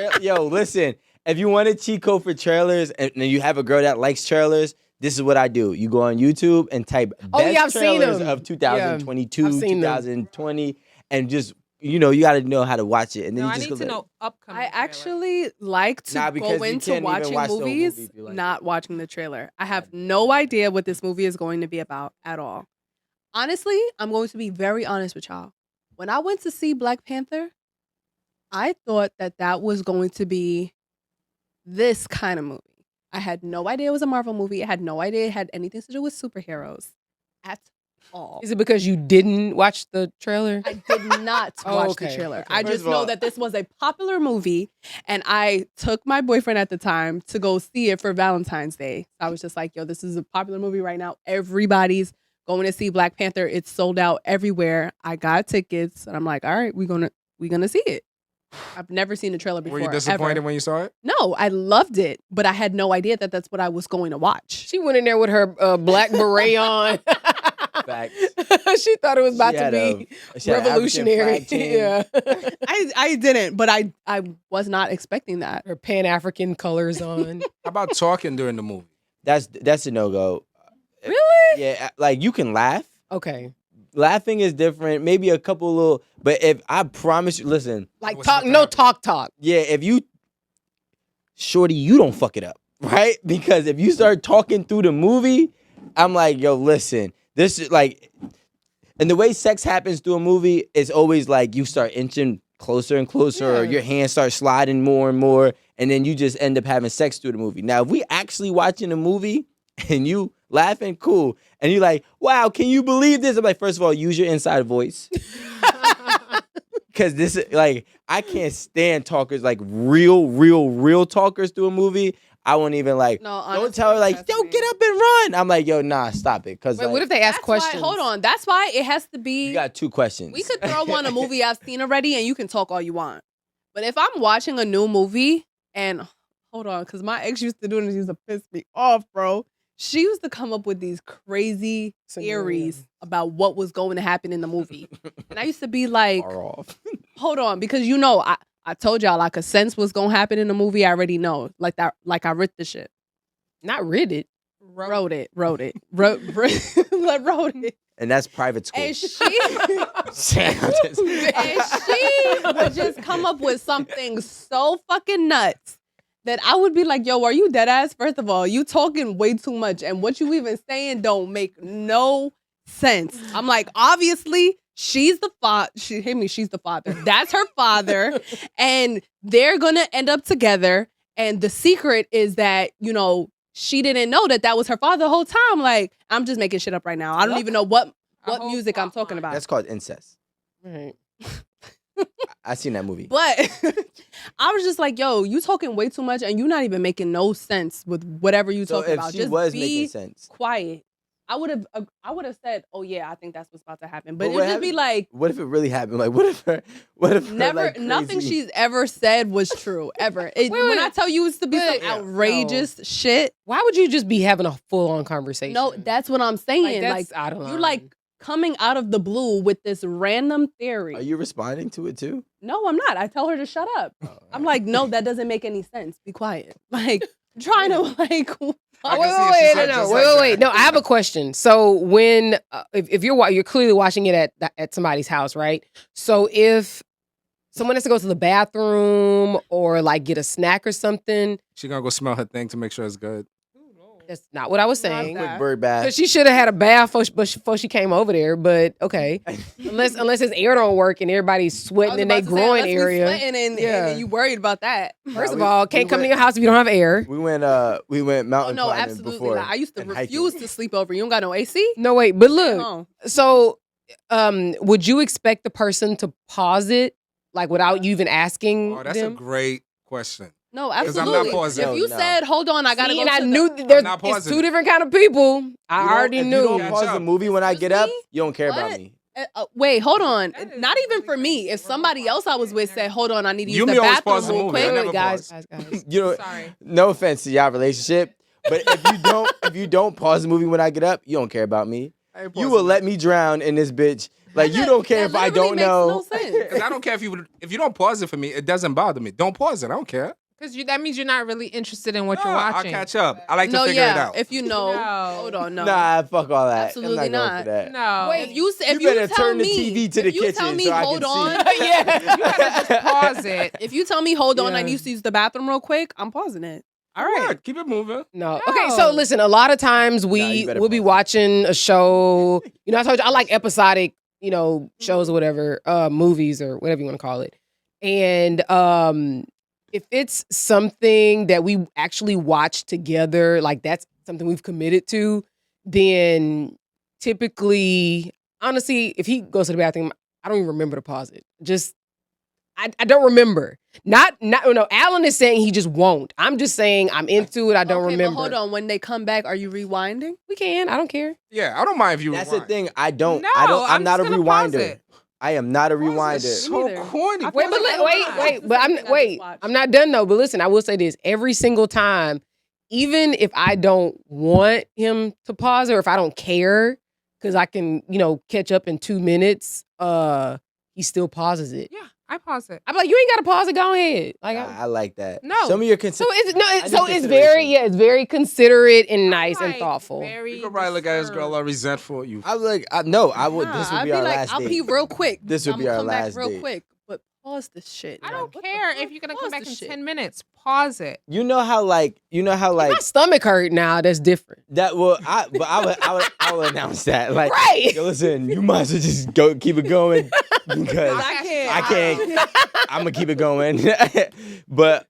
night.
Yo, listen. If you want a cheat code for trailers and you have a girl that likes trailers, this is what I do. You go on YouTube and type best trailers of 2022, 2020, and just you got to know how to watch it. And then
No,
you
I
just
need to know upcoming.
I actually like to go into watching movies, not watching the trailer. I have no idea what this movie is going to be about at all. Honestly, I'm going to be very honest with y'all. When I went to see Black Panther, I thought that was going to be this kind of movie. I had no idea it was a Marvel movie. I had no idea it had anything to do with superheroes at all.
Is it because you didn't watch the trailer?
I did not watch the trailer.
Okay.
I just know that this was a popular movie, and I took my boyfriend at the time to go see it for Valentine's Day. So I was just like, yo, this is a popular movie right now. Everybody's going to see Black Panther. It's sold out everywhere. I got tickets, and I'm like, all right, we're gonna see it. I've never seen a trailer before.
Were you disappointed when you saw it?
No, I loved it, but I had no idea that that's what I was going to watch.
She went in there with her black beret on.
Facts.
She thought it was about to be revolutionary. Yeah.
I didn't, but I was not expecting that.
Her Pan-African colors on.
How about talking during the movie?
That's a no-go.
Really?
Yeah, like you can laugh.
Okay.
Laughing is different. Maybe a couple little, but if I promise you, listen.
Like talk.
Yeah, if you, shorty, you don't fuck it up, right? Because if you start talking through the movie, I'm like, yo, listen, this is like, and the way sex happens through a movie is always like you start inching closer and closer, or your hands start sliding more and more, and then you just end up having sex through the movie. Now, if we actually watching a movie and you laughing, cool, and you like, wow, can you believe this? I'm like, first of all, use your inside voice. Because this is like, I can't stand talkers, like real talkers through a movie. I won't even like, don't tell her like, yo, get up and run. I'm like, yo, nah, stop it. Because
wait, what if they ask questions?
Hold on. That's why it has to be.
You got 2 questions.
We could throw on a movie I've seen already and you can talk all you want. But if I'm watching a new movie and, hold on, because my ex used to do this, used to piss me off, bro. She used to come up with these crazy theories about what was going to happen in the movie. And I used to be like, hold on, because I told y'all I could sense what's gonna happen in the movie. I already know. Like that. Like I writ the shit.
Not read it.
Wrote it. Wrote it.
And that's private school.
And she would just come up with something so fucking nuts that I would be like, yo, are you dead ass? First of all, you talking way too much. And what you even saying don't make no sense. I'm like, obviously, she's the father. She's the father. That's her father. And they're going to end up together. And the secret is that, you know, she didn't know that was her father the whole time. Like, I'm just making shit up right now. I don't even know what music I'm talking about.
That's called incest.
Right.
I seen that movie.
But I was just like, yo, you talking way too much and you're not even making no sense with whatever you
So
talking
if
about.
she
Just
was
be
making sense,
quiet. I would have said, oh yeah, I think that's what's about to happen. But
But
it'd
what
just be
happened-
like,
what if it really happened? Like, what if her
never,
like,
nothing
crazy-
she's ever said was true, ever. When I tell you it's to be some
But-
outrageous shit,
Why would you just be having a full on conversation?
no, that's what I'm saying.
that's
Like,
out of
you're
line.
like coming out of the blue with this random theory.
Are you responding to it too?
No, I'm not. I tell her to shut up.
Oh,
I'm like, no, that doesn't make any sense. Be quiet. Like, trying to like.
I can
Wait,
see if she said
no,
just
wait,
like
wait.
that.
No, I have a question. So when, if you're clearly watching it at somebody's house, right? So if someone has to go to the bathroom or like get a snack or something,
She gonna go smell her thing to make sure it's good.
that's not what I was
Not
saying.
that.
Quick bird bath.
Because she should have had a bath before she came over there. But okay, unless his air don't work and everybody's sweating in their groin area. Yeah.
And you worried about that.
First of
we-
all,
we
can't come to
went-
your house if you don't have air.
We went
Oh
mountain
no,
climbing
absolutely
before.
not. I used to
and hiking.
refuse to sleep over. You don't got no AC?
No, wait, but look.
No.
So, would you expect the person to pause it, like without you even asking
Oh, that's
them?
a great question.
No,
'Cause I'm not
absolutely.
pausing.
If you
No.
said, hold on, I gotta
See,
go
and I
to
knew
the...
that there's
not
it's
pausing
two
it.
different kind of people. I
You don't-
already
if
knew.
you don't
Catch
pause
up.
the movie when I
Excuse
get up,
me?
you don't care about
What?
me.
Wait, hold on.
That is
Not even
really
for me.
crazy.
If somebody else I was with said, hold on, I need to use
You
the
may always
bathroom
pause the
real
movie. I
quick.
never
Wait, guys.
You know,
Sorry.
no offense to y'all relationship, but if you don't pause the movie when I get up, you don't care about me. You will let me drown in this bitch. Like you don't care if I don't know.
That literally makes no sense.
Because I don't care if you don't pause it for me, it doesn't bother me. Don't pause it. I don't care.
Because that means you're not really interested in what you're
No,
watching.
I'll catch up. I like to
No,
figure it
yeah.
out.
If you know,
No.
hold on, no.
Nah, fuck all that.
Absolutely
I'm not. Going
not.
for that.
No.
Wait, if
You
you
better
tell
turn the
me,
TV to the
if you tell
kitchen
me,
so I
hold
can
on,
see.
Yeah.
You gotta just pause it.
if you tell me, hold on, I
Yeah.
need to use the bathroom real quick, I'm pausing it. All right.
What? Keep it moving.
No.
No.
Okay, so listen, a lot of times
Nah, you better
we'll be
pause it.
watching a show. You know, I told you I like episodic, shows or whatever, movies or whatever you want to call it. And if it's something that we actually watch together, like that's something we've committed to, then typically, honestly, if he goes to the bathroom, I don't even remember to pause it. Just I don't remember. Not no. Alan is saying he just won't. I'm just saying I'm into it. I don't
Okay,
remember.
but hold on. When they come back, are you rewinding?
We can. I don't care.
Yeah, I don't mind if you
That's the
rewind.
thing. I don't.
No,
I'm not a
just gonna pause
rewinder.
it.
I am not a
Pause
rewinder.
is
Me
so
neither.
corny.
I
Wait,
feel
but
like
wait.
that's the
But
same thing I just
wait.
watched.
I'm not done though. But listen, I will say this: every single time, even if I don't want him to pause or if I don't care, because I can, catch up in 2 minutes, he still pauses it.
Yeah, I pause it.
I'm like, you ain't got to pause it. Go ahead. Like,
I like that.
No.
Some of your
so it's
need
it's very
consideration.
it's very considerate and nice
I'm,
and
like,
thoughtful.
very
You could probably look at this girl
disturbed.
all resentful. You.
I like. No, I would.
Nah,
This would
I'd
be our
like,
last
I'll
date.
pee real quick.
This would be
I'ma
our
come back
last
real
date.
quick. But pause this shit.
I don't
What the
care
fuck?
if you're gonna
Pause
come back
this
in
shit.
10 minutes. Pause it.
You know how like
My stomach hurt now. That's different.
that. Well, I would announce that. Like,
Right.
yo, listen, you might as well just go keep it going because
I
I can't. I'm gonna keep it going. But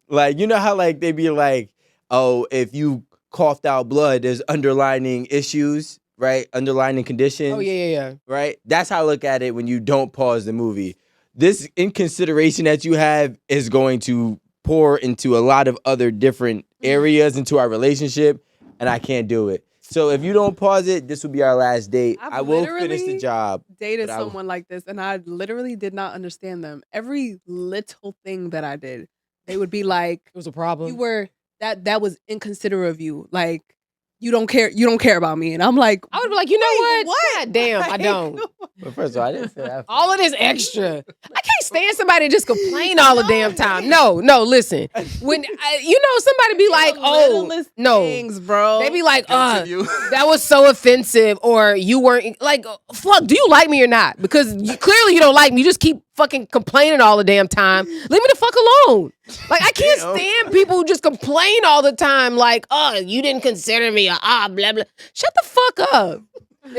like you know how like they be like, oh, if you coughed out blood, there's underlining issues, right? Underlining conditions.
Oh yeah.
Right? That's how I look at it when you don't pause the movie. This inconsideration that you have is going to pour into a lot of other different areas into our relationship, and I can't do it. So if you don't pause it, this will be our last date.
I've
I will finish the
literally
job.
dated
But I-
someone like this, and I literally did not understand them. Every little thing that I did, they would be like,
It was a problem.
"You were that was inconsiderate of you." Like you don't care about me. And I'm like,
I would be like, you know
Wait,
what?
what?
God damn, I don't.
But first of all, I didn't say that.
All of this extra. I can't stand somebody just complain all the damn time. No, listen. When somebody be like, "Oh,
littlest
no."
things, bro.
They be like,
Continue.
that was so offensive, or you weren't like, fuck, do you like me or not? Because clearly you don't like me. You just keep fucking complaining all the damn time. Leave me the fuck alone. Like, I can't stand people who just complain all the time, like, you didn't consider me, blah, blah. Shut the fuck up. And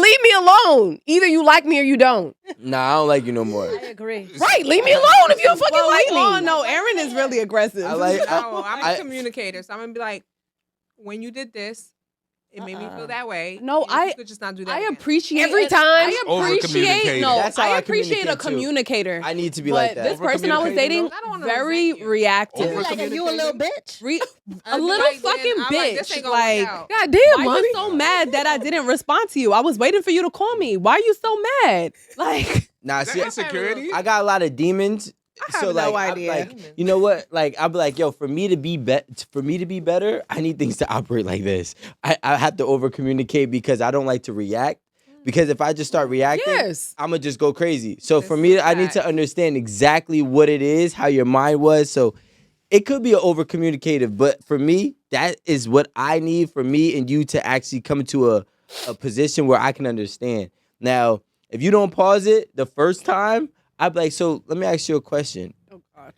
leave me alone. Either you like me or you don't.
Nah, I don't like you no more.
I agree.
Right, leave me alone if you don't fucking like me.
Oh no, Aaron is really aggressive.
I like.
No, I'm
I-
a communicator, so I'm gonna be like, when you did this, it made me feel that way.
No,
and you could just not do that.
I
again.
appreciate
Every
it.
time.
I appreciate
Over-communicating.
no.
That's how
I
I
appreciate a
communicate, too.
communicator.
I need to be
but
like that.
this person I was dating,
I don't wanna
very
resent you.
reactive.
You like, are you a little bitch?
I'd
A
be
little
like,
fucking
then I'm like, this
bitch.
ain't gonna work
Like,
out.
God damn,
why
mommy.
you so mad that I didn't respond to you? I was waiting for you to call me. Why are you so mad? Like,
Nah,
Is
see,
that insecurity?
I got a lot of demons.
I have no idea.
You know what? Like, I'll be like, yo, for me to be better, I need things to operate like this. I have to over communicate because I don't like to react. Because if I just start reacting,
Yes.
I'm gonna just go crazy. So
This
for me,
is
I need
facts.
to understand exactly what it is, how your mind was. So it could be an over communicative, but for me, that is what I need for me and you to actually come to a position where I can understand. Now, if you don't pause it the first time, I'd be like, so let me ask you a question.
oh God.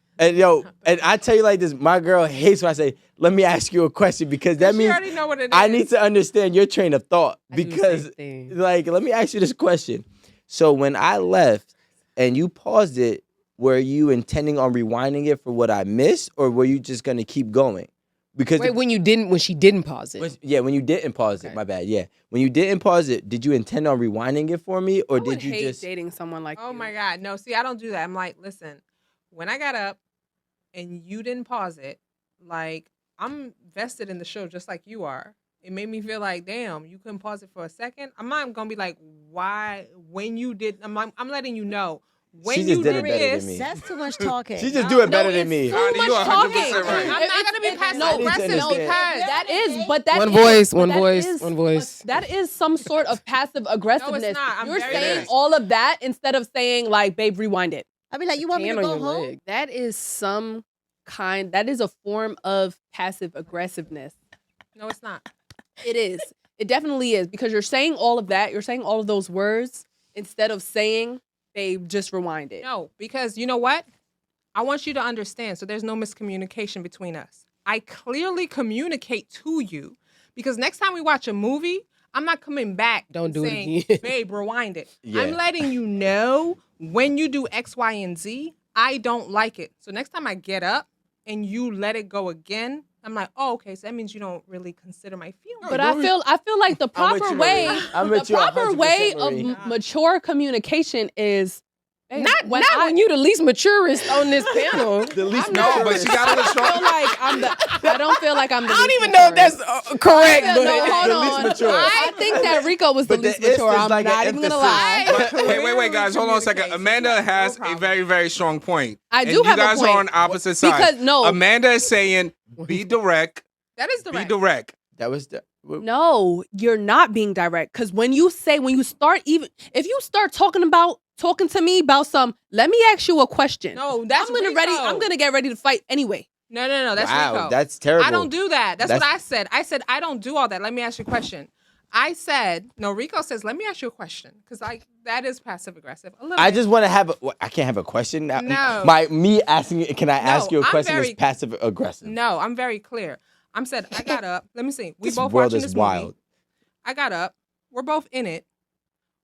And I tell you like this, my girl hates when I say, let me ask you a question because that
She
means
already know what it is.
I need to understand your train of thought
I do the
because
same thing.
like, let me ask you this question. So when I left and you paused it, were you intending on rewinding it for what I missed or were you just going to keep going? Because
Wait, when she didn't pause it.
when you didn't pause it,
Okay.
my bad. Yeah. When you didn't pause it, did you intend on rewinding it for me or
I would
did you
hate
just
dating someone like
Oh
you.
my God. No, see, I don't do that. I'm like, listen, when I got up and you didn't pause it, like, I'm vested in the show just like you are. It made me feel like, damn, you couldn't pause it for a second. I'm not gonna be like, why? When you did, I'm letting you know. When
She
you
just did
did
it better than
this,
me.
That's too much talking.
She just do it better
No,
than me.
it's
Connie,
too
you
much
100%
talking.
right.
I'm not gonna be passive
I need to
aggressive
understand.
because
That is, but that
One
is-
voice,
but
one
that
voice,
is-
one voice.
That is some sort of passive aggressiveness.
not. I'm
You're
very
saying
direct.
all of that instead of saying like, babe, rewind it.
I'd be like, you want me to
Hand on
go
your
home?
leg.
That is that is a form of passive aggressiveness.
no, it's not.
It is. It definitely is because you're saying all of that. You're saying all of those words instead of saying, babe, just rewind it.
No, because you know what? I want you to understand. So there's no miscommunication between us. I clearly communicate to you because next time we watch a movie, I'm not coming back.
Don't
and
do it
saying,
again.
babe, rewind it.
Yeah.
I'm letting you know when you do X, Y, and Z, I don't like it. So next time I get up and you let it go again, I'm like, oh, okay. So that means you don't really consider my feelings.
But I feel like the
I'm with
proper
you,
way,
Marie. I'm
the
with you
proper
100%,
way
Marie.
of mature communication is
Not when you the least maturest on this panel.
The least
No, but she got to
I feel like I'm the. I don't feel like I'm the.
I don't
least
even know if
mature.
that's correct,
I
but
feel- no, hold
The least
on.
mature.
I think that Rico was the
But the
least mature.
is
I'm
like
not
an
even gonna
emphasis.
lie.
But wait, guys, hold on a second.
Communication.
Amanda
No
has a
problem.
very, very strong point.
I
And
do have
you
a
guys
point.
are on opposite sides.
Because no,
Amanda is saying, be direct,
that is the
be direct.
That was the
no, you're not being direct. Because when you start if you start talking to me about let me ask you a question.
No, that's
I'm gonna get ready to fight anyway.
No, that's
wow,
Rico.
that's terrible.
I don't do that. That's what
That's-
I said. I said, I don't do all that. Let me ask you a question. I said, no, Rico says, let me ask you a question. Because that is passive aggressive. A little
I
bit.
just want to have I can't have a question.
No.
Me asking it, can I ask you a
I'm
question
very-
is passive aggressive.
No, I'm very clear. I said, I got up. Let me see. We
This
both
world
watching
is
this
wild.
movie. I got up. We're both in it.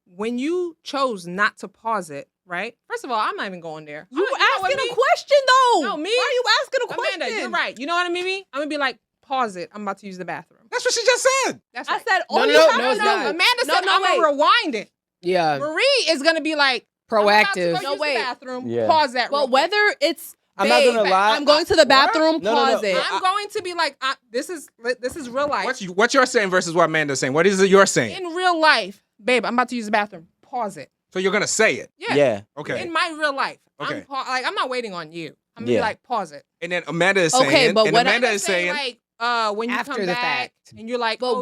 When you chose not to pause it, right? First of all, I'm not even going there.
You
know what,
asking
me?
a question though.
No, me?
Why are you asking a question?
Amanda, you're right. You know what I mean? I'm going to be like, pause it. I'm about to use the bathroom.
That's what she just said.
That's
I
right.
said all
No,
you
no,
have
no,
to
it's
do.
not.
Amanda
No,
said,
no,
I'm going to rewind it.
yeah,
Marie is going to be like,
proactive.
I'm about to go use
wait.
the bathroom.
Yeah.
Pause that.
But
real quick.
whether it's
I'm not gonna
babe,
lie.
I'm going to the bathroom.
No, no,
Pause
no.
it.
I'm going to be like, this is real life.
What you're saying versus what Amanda's saying. What is it you're saying?
In real life, babe, I'm about to use the bathroom. Pause it.
So you're going to say it.
Yeah.
Okay.
In my real life,
Okay.
I'm not waiting on you. I'm gonna be
Yeah.
like, pause it.
And then Amanda is
Okay,
saying,
but
and
what
Amanda
I'm
is
saying
saying,
like, when you
After
come
the
back
fact.
and you're like,
But
oh,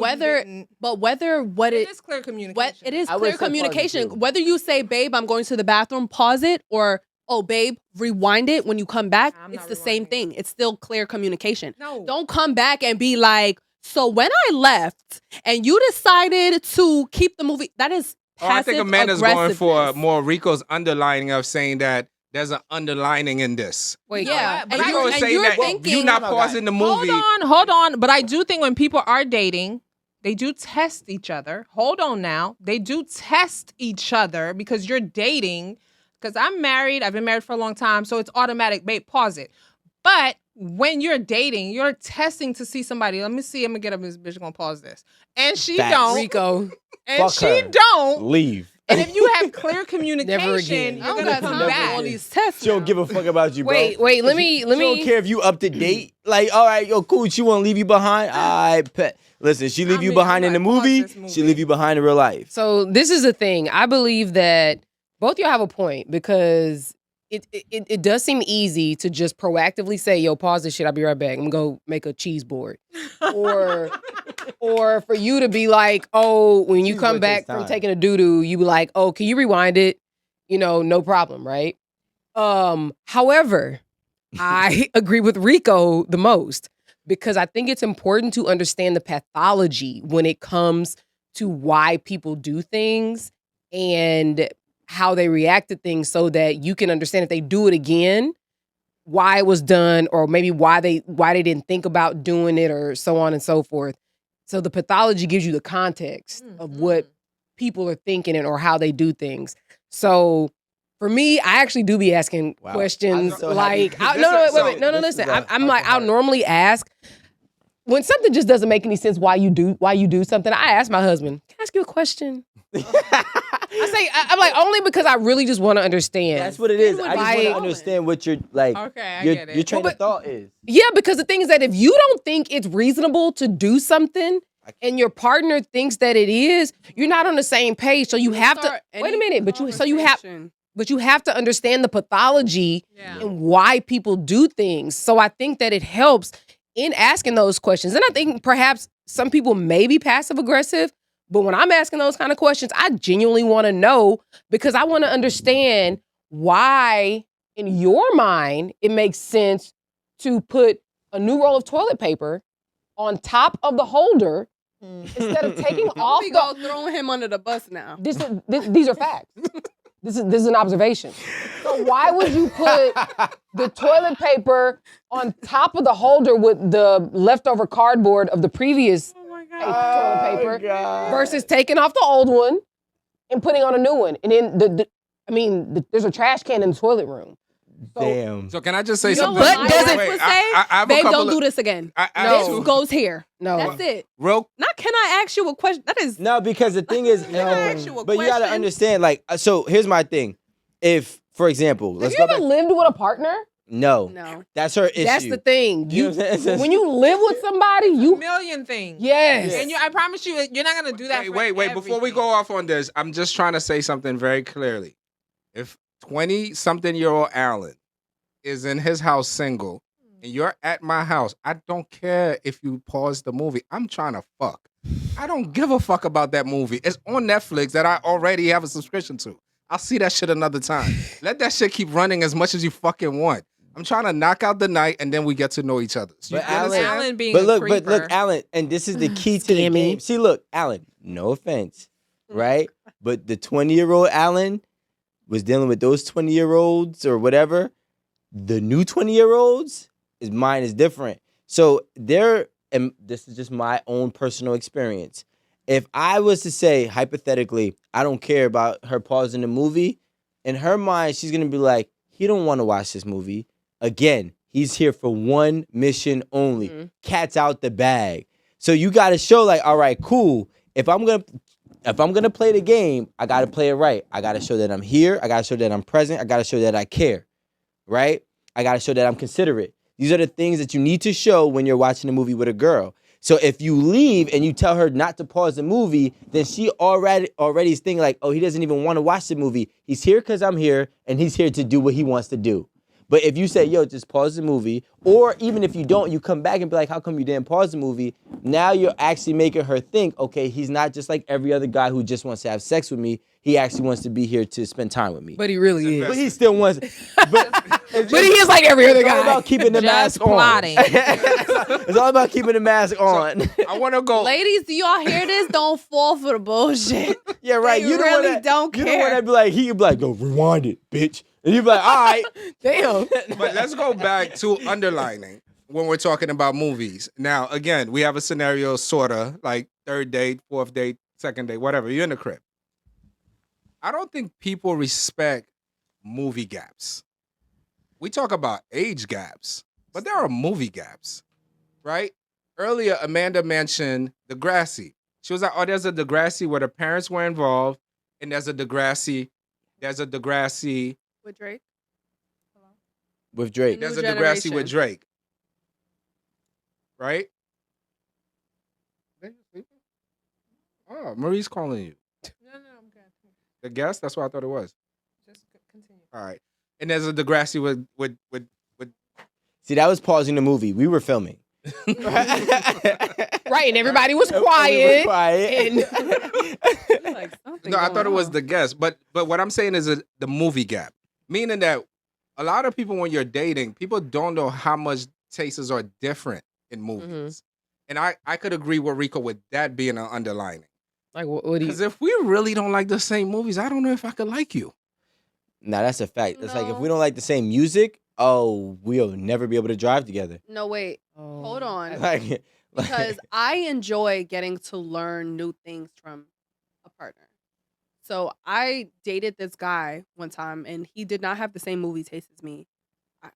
whether what
it is clear communication.
what it is
I would
clear
say pause it,
communication.
too.
Whether you say, "Babe, I'm going to the bathroom," pause it, or "Oh, babe, rewind it when you come back."
I'm
It's
not
the same
rewinding it.
thing. It's still clear communication.
No.
Don't come back and be like, "So when I left and you decided to keep the movie," that is
Oh, I
passive
think Amanda's going for
aggressiveness.
more Rico's underlining of saying that there's an underlining in this.
Wait,
Yeah,
But
and
I
you're,
was
and
saying
you're
that
thinking
you not pausing the movie.
Hold on. But I do think when people are dating, they do test each other. Hold on now. They do test each other because you're dating. Because I'm married. I've been married for a long time. So it's automatic. Babe, pause it. But when you're dating, you're testing to see somebody. Let me see. I'm going to get up this bitch going to pause this. And she
Facts.
don't.
Rico.
And
Fuck
she
her.
don't.
Leave.
And if you have clear communication,
again.
I
you're
don't
going to
got
come
time
back.
for all these tests.
She don't
now.
give a fuck about you, bro.
Wait, let me.
She don't care if you up to date. Like, all right, yo, cool. She won't leave you behind. I bet. Listen, she leave
I
you
mean,
behind
you
in the
gotta pause
movie.
this movie.
She leave you behind in real life.
So this is the thing. I believe that both y'all have a point because it does seem easy to just proactively say, "Yo, pause this shit. I'll be right back. I'm gonna go make a cheese board," or for you to be like, "Oh, when you
Cheese
come
board
back
takes
from
time.
taking a doo doo, you be like, oh, can you rewind it? No problem, right?" However, I agree with Rico the most because I think it's important to understand the pathology when it comes to why people do things and how they react to things so that you can understand if they do it again, why it was done, or maybe why they didn't think about doing it, or so on and so forth. So the pathology gives you the context of what people are thinking or how they do things. So for me, I actually do be asking
Wow.
questions
I'm so
like,
happy.
listen. I'm like, I'll normally ask when something just doesn't make any sense. Why you do something? I ask my husband, "Can I ask you a question?" I'm like, only because I really just want to understand.
That's what it is.
would
I just
be
want to
calling.
understand what your like.
Okay, I
your,
get it.
Your train
Well,
of thought is.
Yeah, because the thing is that if you don't think it's reasonable to do something and your partner thinks that it is, you're not on the same page. So you have to
Start
wait a
any
minute, but
conversation.
you have to understand the pathology
Yeah.
and why people do things. So I think that it helps in asking those questions. And I think perhaps some people may be passive aggressive, but when I'm asking those kind of questions, I genuinely want to know because I want to understand why in your mind it makes sense to put a new roll of toilet paper on top of the holder instead of taking off
We
the...
go throwing him under the bus now.
These are facts. This is an observation. So why would you put the toilet paper on top of the holder with the leftover cardboard of the previous toilet paper versus taking off the old one and putting on a new one? And then there's a trash can in the toilet room.
Damn.
So can I just say
You know
something?
what
But does it-
would say?
I have a
Babe,
couple
don't
of-
do this again.
I
This
have
goes here.
No.
That's it.
real
Not can I ask you a question? That is
No, because the thing is,
Can I ask you a
but you gotta
question?
understand. Like, so here's my thing. If, for example,
Have
let's
you
go
ever
back.
lived with a partner?
No,
no.
that's her issue.
That's the thing.
You know what I'm saying?
When you live with somebody,
A
you
million things.
yes.
And I promise you, you're not gonna do that.
Wait, before we go off on this, I'm just trying to say something very clearly. If 20-something-year-old Alan is in his house single and you're at my house, I don't care if you pause the movie. I'm trying to fuck. I don't give a fuck about that movie. It's on Netflix that I already have a subscription to. I'll see that shit another time. Let that shit keep running as much as you fucking want. I'm trying to knock out the night and then we get to know each other. So
But
you understand?
Alan being
But
a
look,
creeper.
Alan, and this is the key to the
Scammy.
game. See, look, Alan, no offense, right? But the 20-year-old Alan was dealing with those 20-year-olds or whatever. The new 20-year-olds, mine is different. So and this is just my own personal experience. If I was to say, hypothetically, I don't care about her pausing the movie, in her mind, she's going to be like, he don't want to watch this movie. Again, he's here for one mission only. Cat's out the bag. So you got to show like, all right, cool. If I'm gonna play the game, I gotta play it right. I gotta show that I'm here. I gotta show that I'm present. I gotta show that I care, right? I gotta show that I'm considerate. These are the things that you need to show when you're watching a movie with a girl. So if you leave and you tell her not to pause the movie, then she already is thinking like, oh, he doesn't even want to watch the movie. He's here because I'm here, and he's here to do what he wants to do. But if you say, yo, just pause the movie, or even if you don't, you come back and be like, how come you didn't pause the movie? Now you're actually making her think, okay, he's not just like every other guy who just wants to have sex with me. He actually wants to be here to spend time with me.
But he really is.
But he still wants. But
But he is like every other
it's all
guy.
about keeping the
Just
mask
plotting.
on. It's all about keeping the mask on.
I want to go.
Ladies, do y'all hear this? Don't fall for the bullshit.
Yeah, right.
They
You
really
know what?
don't
You know what?
care.
I'd be like, he could be like, go rewind it, bitch, and you'd be like, all right.
Damn.
But let's go back to underlining when we're talking about movies. Now, again, we have a scenario sorta like third date, fourth date, second date, whatever. You're in the crib. I don't think people respect movie gaps. We talk about age gaps, but there are movie gaps, right? Earlier, Amanda mentioned Degrassi. She was like, oh, there's a Degrassi where the parents were involved, and there's a Degrassi
With Drake?
With Drake.
New
There's a Degrassi with
generation.
Drake. Right? Oh, Marie's calling you.
No, I'm good.
The guest? That's what I thought it was.
Just continue.
All right. And there's a Degrassi with
See, that was pausing the movie. We were filming.
Right, and everybody was
We were
quiet.
quiet.
Like, something
No, I
going
thought it was
on.
the guest. But what I'm saying is the movie gap. Meaning that a lot of people when you're dating, people don't know how much tastes are different in movies. And I could agree with Rico with that being an underlining.
Like, what do you?
Because if we really don't like the same movies, I don't know if I could like you.
Nah, that's a fact. It's like if
No.
we don't like the same music, oh, we'll never be able to drive together.
No, wait.
Oh.
Hold on.
Like,
Because I enjoy getting to learn new things from a partner. So I dated this guy one time, and he did not have the same movie taste as me.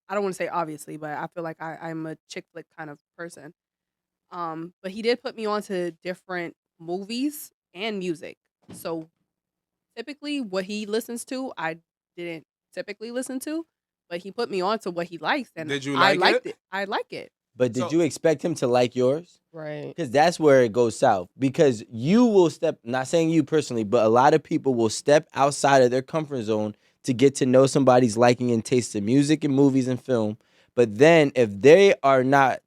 I don't want to say obviously, but I feel like I'm a chick flick kind of person. But he did put me on to different movies and music. So typically what he listens to, I didn't typically listen to, but he put me on to what he likes, and
Did you
I
like
liked
it?
it. I like it.
but did
So-
you expect him to like yours?
Right.
Because that's where it goes south. Because you will step, not saying you personally, but a lot of people will step outside of their comfort zone to get to know somebody's liking and taste in music and movies and film. But then if they are not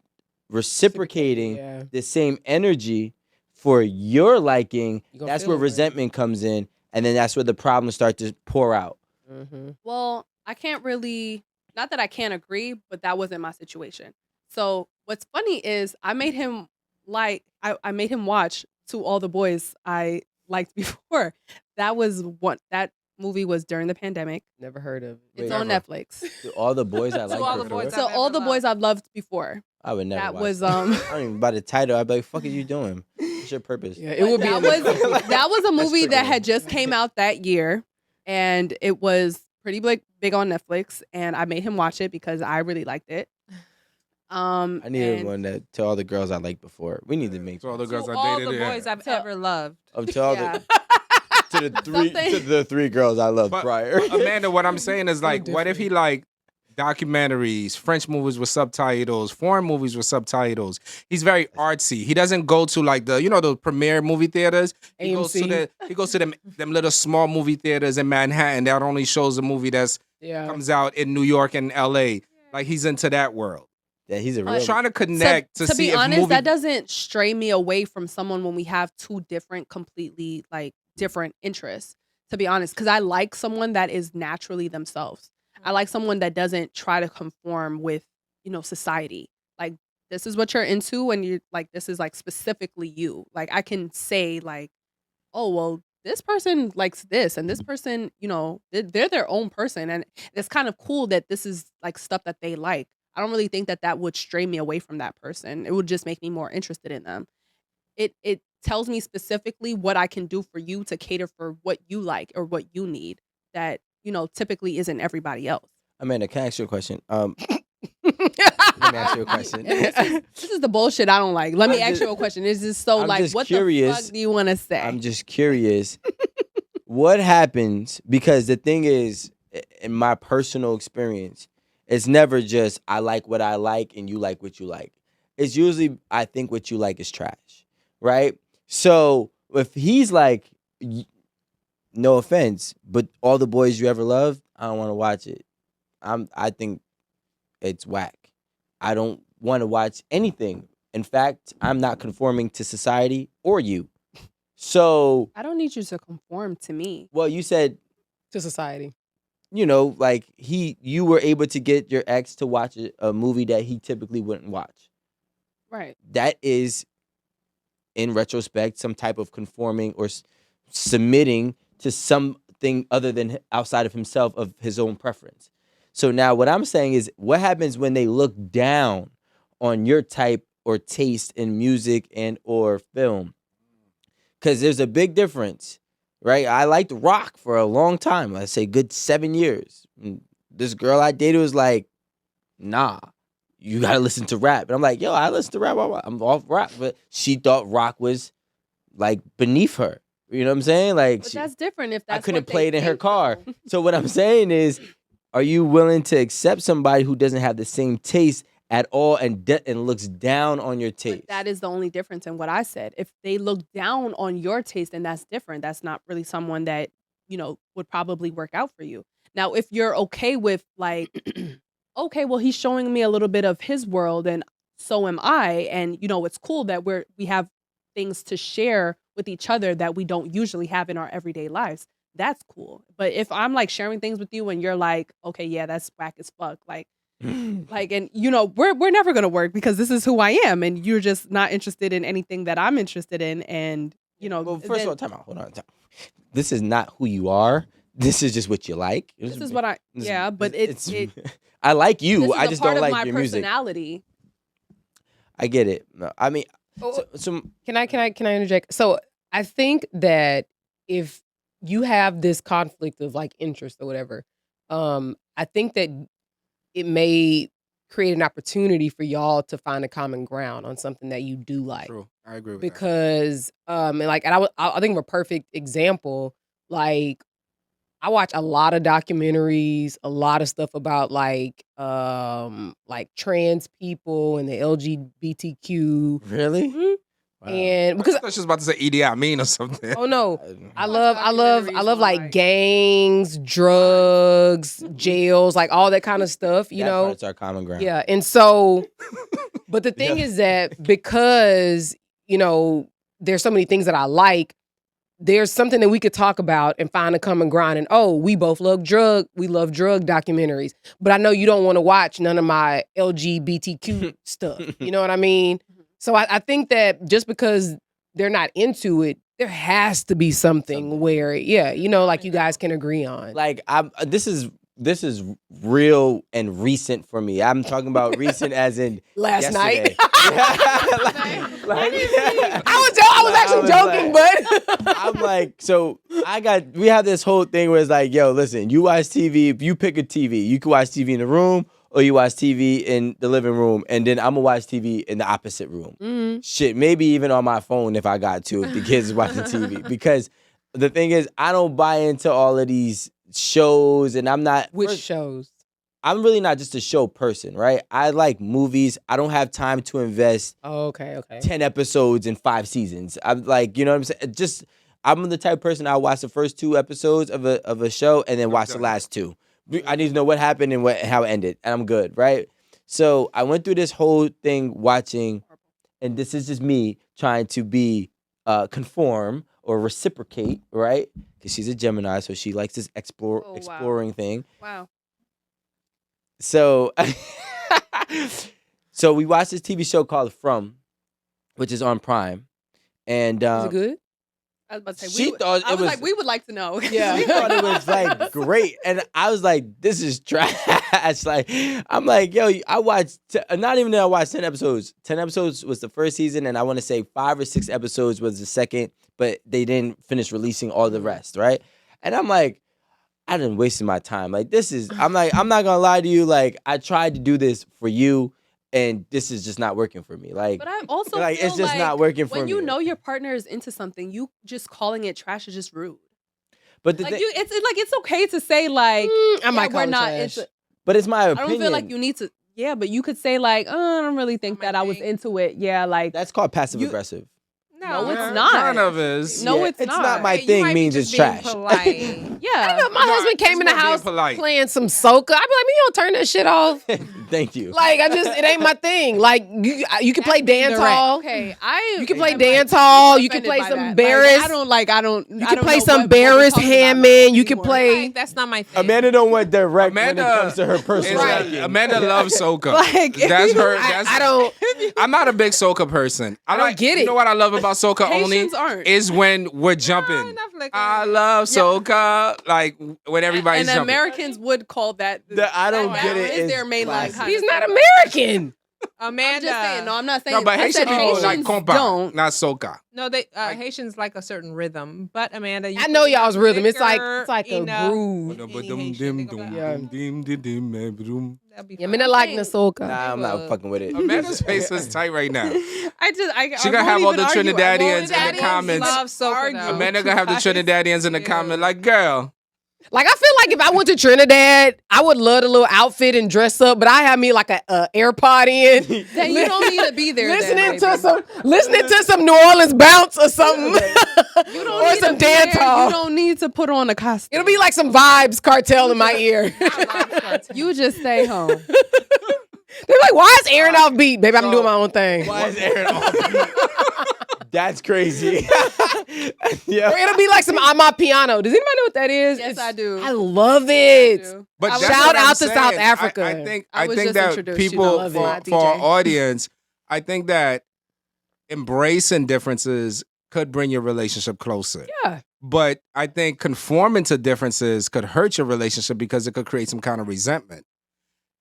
reciprocating
Yeah.
the same energy for your liking,
You gonna
that's
feel
where
it, right?
resentment comes in. And then that's where the problems start to pour out.
Mm-hmm.
Well, I can't really, not that I can't agree, but that wasn't my situation. So what's funny is I made him I made him watch To All the Boys I liked before. That movie was during the pandemic.
Never heard of.
It's
Wait,
on
never.
Netflix.
To all the boys I like
All the
before,
Boys
So
I've
all
ever
the boys
loved.
I've loved before.
I would never
That
watch
was
that. I don't even by the title. I'd be like, "Fuck, are you doing? What's your purpose?"
Yeah, it would be.
that
in
was
the-
that was a movie that
triggering.
had just came out that year, and it was pretty big on Netflix, and I made him watch it because I really liked it.
I needed
and-
one that to all the girls I liked before. We need to make
To all the
To
girls I
all
dated.
the
yeah.
boys I've
So-
ever loved.
to all
Yeah.
to
Something-
the three girls I loved
But-
prior.
Amanda, what I'm saying is like, what if he like documentaries, French movies with subtitles, foreign movies with subtitles? He's very artsy. He doesn't go to like the premiere movie theaters. He goes to
AMC.
them little small movie theaters in Manhattan that only shows a movie that's
Yeah.
comes out in New York and LA. Like he's into that world.
Yeah, he's a
I'm
real.
Trying to connect to,
to
see
be
if
honest,
movie
that doesn't stray me away from someone when we have two different, completely like different interests. To be honest, because I like someone that is naturally themselves. I like someone that doesn't try to conform with society. Like this is what you're into, and you're like this is like specifically you. Like I can say like, oh well, this person likes this, and this person, they're their own person, and it's kind of cool that this is like stuff that they like. I don't really think that would stray me away from that person. It would just make me more interested in them. It tells me specifically what I can do for you to cater for what you like or what you need that, typically isn't everybody else.
Amanda, can I ask you a question? Let me ask you a question.
This is the bullshit I don't like. Let me
I'm
ask
just-
you a question. It's just so
I'm
like,
just
what
curious.
the fuck do you want to say?
I'm just curious. What happens? Because the thing is, in my personal experience, it's never just I like what I like and you like what you like. It's usually I think what you like is trash, right? So if he's like, no offense, but all the boys you ever loved, I don't want to watch it. I think it's whack. I don't want to watch anything. In fact, I'm not conforming to society or you. So
I don't need you to conform to me.
well, you said,
To society.
you know, like you were able to get your ex to watch a movie that he typically wouldn't watch.
Right.
That is, in retrospect, some type of conforming or submitting to something other than outside of himself, of his own preference. So now what I'm saying is, what happens when they look down on your type or taste in music and or film? Because there's a big difference, right? I liked rock for a long time. I'd say good 7 years. And this girl I dated was like, nah, you gotta listen to rap. And I'm like, yo, I listen to rap. I'm off rap. But she thought rock was like beneath her. You know what I'm saying? Like,
But that's different if that's
I couldn't
what they
play it in her
think,
car.
though.
So what I'm saying is, are you willing to accept somebody who doesn't have the same taste at all and looks down on your taste?
But that is the only difference in what I said. If they look down on your taste, then that's different. That's not really someone that, would probably work out for you. Now, if you're okay with like, okay, well, he's showing me a little bit of his world and so am I. And, it's cool that we have things to share with each other that we don't usually have in our everyday lives. That's cool. But if I'm like sharing things with you and you're like, okay, yeah, that's whack as fuck. Like, and we're never gonna work because this is who I am, and you're just not interested in anything that I'm interested in, and
Well, first of all, time out. Hold on. This is not who you are. This is just what you like.
this is what but it's
I like you.
this is
I
a
just
part
don't
of
like
my
your music.
personality.
I get it. No, I mean,
Oh,
so
Can I interject? So I think that if you have this conflict of like interest or whatever, I think that it may create an opportunity for y'all to find a common ground on something that you do like.
True. I agree with
Because I think of a perfect example. Like, I watch a lot of documentaries, a lot of stuff about like trans people and the LGBTQ.
really?
Mhm.
Wow.
And
that.
because
I thought she was about to say Idi Amin or something.
oh no, I
watch
love
documentaries on,
like
like-
gangs, drugs, jails, like all that kind of stuff, you
That
know.
part's our common ground.
Yeah, and so, but the thing
Yeah.
is that because there's so many things that I like, there's something that we could talk about and find a common ground. And we both love drug documentaries, but I know you don't want to watch none of my LGBTQ stuff. You know what I mean? So I think that just because they're not into it, there has to be something where, like you guys can agree on.
Like this is real and recent for me. I'm talking about recent as in
Last night.
yesterday.
I was actually joking, but
I'm like, so we have this whole thing where it's like, yo, listen, you watch TV. If you pick a TV, you can watch TV in the room or you watch TV in the living room, and then I'm gonna watch TV in the opposite room.
Mhm.
Shit, maybe even on my phone if I got to, if the kids is watching TV. Because the thing is, I don't buy into all of these shows, and I'm not.
which shows?
I'm really not just a show person, right? I like movies. I don't have time to invest
Oh, okay.
10 episodes in 5 seasons. I'm like, you know what I'm saying? I'm the type of person, I watch the first 2 episodes of a show and then watch the last 2. I need to know what happened and how it ended, and I'm good, right? So I went through this whole thing watching, and this is just me trying to be conform or reciprocate, right? Because she's a Gemini, so she likes this
wow.
exploring thing.
Wow.
So, so we watched this TV show called From, which is on Prime, and
Is it good?
I was about to say,
She thought
I
it
was
was-
like, we would like to know.
Yeah.
she thought it was like great, and I was like, "This is trash." Like, I'm like, "Yo, I watched not even that I watched 10 episodes. 10 episodes was the first season, and I want to say 5 or 6 episodes was the second, but they didn't finish releasing all the rest, right?" And I'm like, I didn't waste my time. Like, this is. I'm like, I'm not gonna lie to you. Like, I tried to do this for you, and this is just not working for me. Like,
But I also
like
feel
it's just
like
not working for
when
me.
you know your partner is into something, you just calling it trash is just rude.
But the
Like
thing,
it's okay to say like
I might call
we're
it
not
trash.
into.
but it's my
I
opinion.
don't feel like you need to. Yeah, but you could say like, I don't really think that I was into it. Yeah, like
That's called passive aggressive.
No, it's
Yeah,
not.
Kind of is.
No,
Yeah,
it's not.
not my
Hey, you
thing.
might be
Means
just
it's
being
trash.
polite.
yeah.
My husband came in the
it's not being
house
polite.
playing some soca. I'd be like, "Me, don't turn that shit off."
Thank you.
Like it ain't my thing. Like you can play dance hall.
Okay,
You can play dance hall. You can
offended
play
by
some
that.
Barris.
I don't.
You can play some Barris Hammond. You can play.
Like, that's not my thing.
Amanda don't want direct when it
Amanda
comes to her personal
Right.
ranking.
Amanda loves soca.
Like,
That's her.
I don't.
I'm not a big soca person. I
don't
like,
get it.
You know what I love about soca only
Haitians aren't.
is when we're jumping.
enough liquor.
I love soca. Like when everybody's
and
jumping.
Americans would call that.
I don't
that
get it.
is their mainline.
classic.
kind
He's
of
not
stuff.
American.
Amanda.
I'm just saying. No, I'm not saying.
No, but
I
Haitian
said
people like
Haitians
compa,
don't.
not soca.
No, they Haitians like a certain rhythm, but Amanda, you
I know
can
y'all's
have
rhythm. It's like
liquor
a groove.
That'd be
Yeah,
fun.
me not like the soca.
Nah, I'm not fucking with it.
Amanda's face is tight right now.
I
She gonna have all the Trinidadians in the
Trinidadians
comments.
love soca, though.
Amanda gonna have the
Guys,
Trinidadians in the
yeah.
comment like, girl.
Like I feel like if I went to Trinidad, I would love the little outfit and dress up, but I have me like a AirPod in.
Then you don't need to be there.
listening
then,
to some New Orleans bounce or something.
You don't
or
need
some
to be
dance
there.
hall.
You don't need to put on a costume.
It'll be like some vibes cartel in my ear.
You just stay home.
They're like, why is Aaron off beat? Baby, I'm doing my own thing.
Why is Aaron off? That's crazy. Yeah.
Or it'll be like some Amapiano. Does anybody know what that is?
Yes, I do.
I love it.
But
I was-
that's
Shout
what I'm
out to
saying.
South Africa.
I think
I was just
that
introduced, you
people
know,
love
for,
it.
for our
DJ.
audience, I think that embracing differences could bring your relationship closer.
Yeah.
But I think conforming to differences could hurt your relationship because it could create some kind of resentment.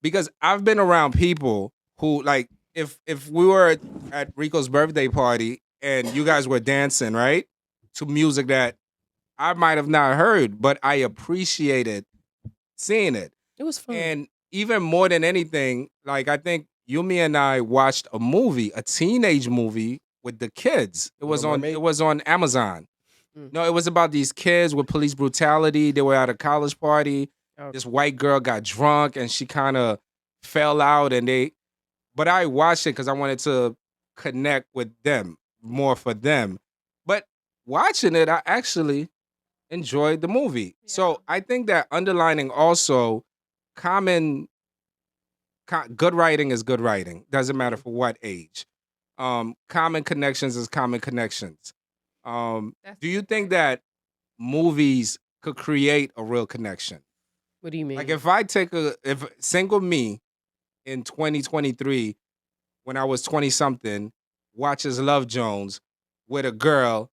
Because I've been around people who, like, if we were at Rico's birthday party and you guys were dancing, right, to music that I might have not heard, but I appreciated seeing it.
It was fun.
And even more than anything, like I think Yumi and I watched a movie, a teenage movie with the kids. It was
Little
on
Mermaid?
it was on Amazon.
Mm.
No, it was about these kids with police brutality. They were at a college party.
Oh.
This white girl got drunk and she kind of fell out but I watched it because I wanted to connect with them more for them. But watching it, I actually enjoyed the movie. So I think that underlining also good writing is good writing. Doesn't matter for what age. Common connections is common connections. Do you think that movies could create a real connection?
What do you mean?
Like if single me in 2023, when I was 20 something, watches Love Jones with a girl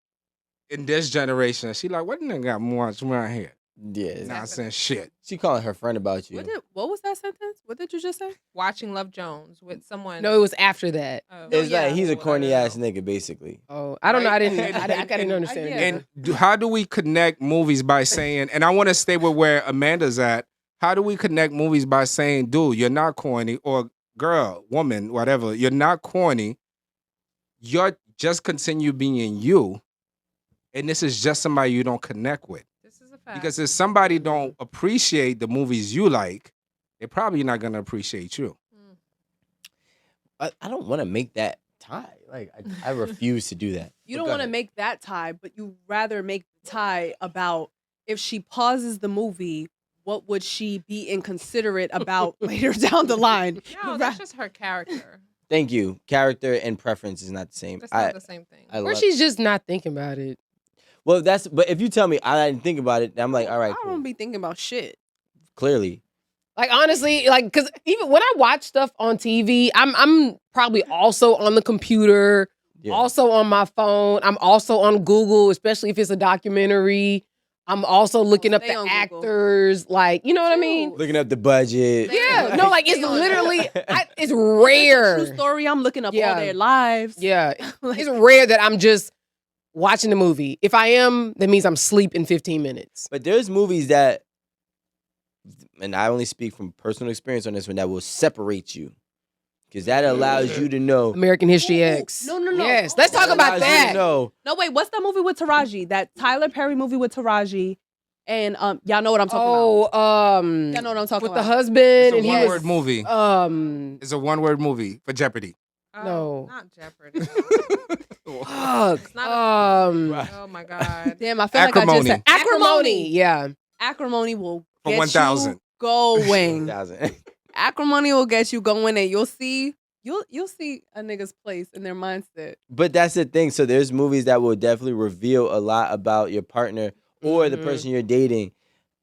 in this generation, she like, what nigga got much around here?
Yeah.
Nonsense shit.
She calling her friend about you.
What was that sentence? What did you just say?
Watching Love Jones with someone.
no, it was after that.
Oh.
It's
yeah.
like he's a corny ass nigga, basically.
Oh, I don't know. I didn't.
Right.
I couldn't understand.
yeah.
that.
And how do we connect movies by saying, and I want to stay with where Amanda's at, how do we connect movies by saying, dude, you're not corny, or girl, woman, whatever, you're not corny, you're just continue being you, and this is just somebody you don't connect with.
This is a fact.
Because if somebody don't appreciate the movies you like, they're probably not going to appreciate you.
I don't want to make that tie. Like I refuse to do that.
You
But
don't
go
want to
ahead.
make that tie, but you rather make the tie about if she pauses the movie, what would she be inconsiderate about later down the line?
No, that's just her character.
Thank you. Character and preference is not the same.
That's not the same thing.
I
Or
love.
she's just not thinking about it.
Well, but if you tell me I didn't think about it, I'm like, all right,
I
cool.
don't be thinking about shit.
Clearly.
Like honestly, like because even when I watch stuff on TV, I'm probably also on the computer,
Yeah.
also on my phone. I'm also on Google, especially if it's a documentary. I'm also looking up
stay
the
on Google.
actors, like you know what I mean.
Looking up the budget.
Yeah, no, like it's
Stay on
literally, it's
True
rare.
story. I'm looking up
Yeah.
all their lives.
Yeah,
Like,
it's rare that I'm just watching the movie. If I am, that means I'm asleep in 15 minutes.
But there's movies that, and I only speak from personal experience on this one, that will separate you. Because that allows you to know.
American History
Ooh,
X.
no.
Yes, let's talk about
allows you to
that.
know.
No, wait. What's that movie with Taraji? That Tyler Perry movie with Taraji, and y'all know what I'm talking about.
Oh,
Y'all know what I'm talking
with
about.
the husband
It's a
and he was
one-word movie. It's a one-word movie for Jeopardy.
No.
Not Jeopardy.
fuck.
It's not oh my god.
Damn, I feel like I just said
Acrimony. Yeah.
acrimony will
For
get
1,000.
you going.
1,000.
Acrimony will get you going, and you'll see a nigga's place in their mindset.
But that's the thing. So there's movies that will definitely reveal a lot about your partner or the person you're dating.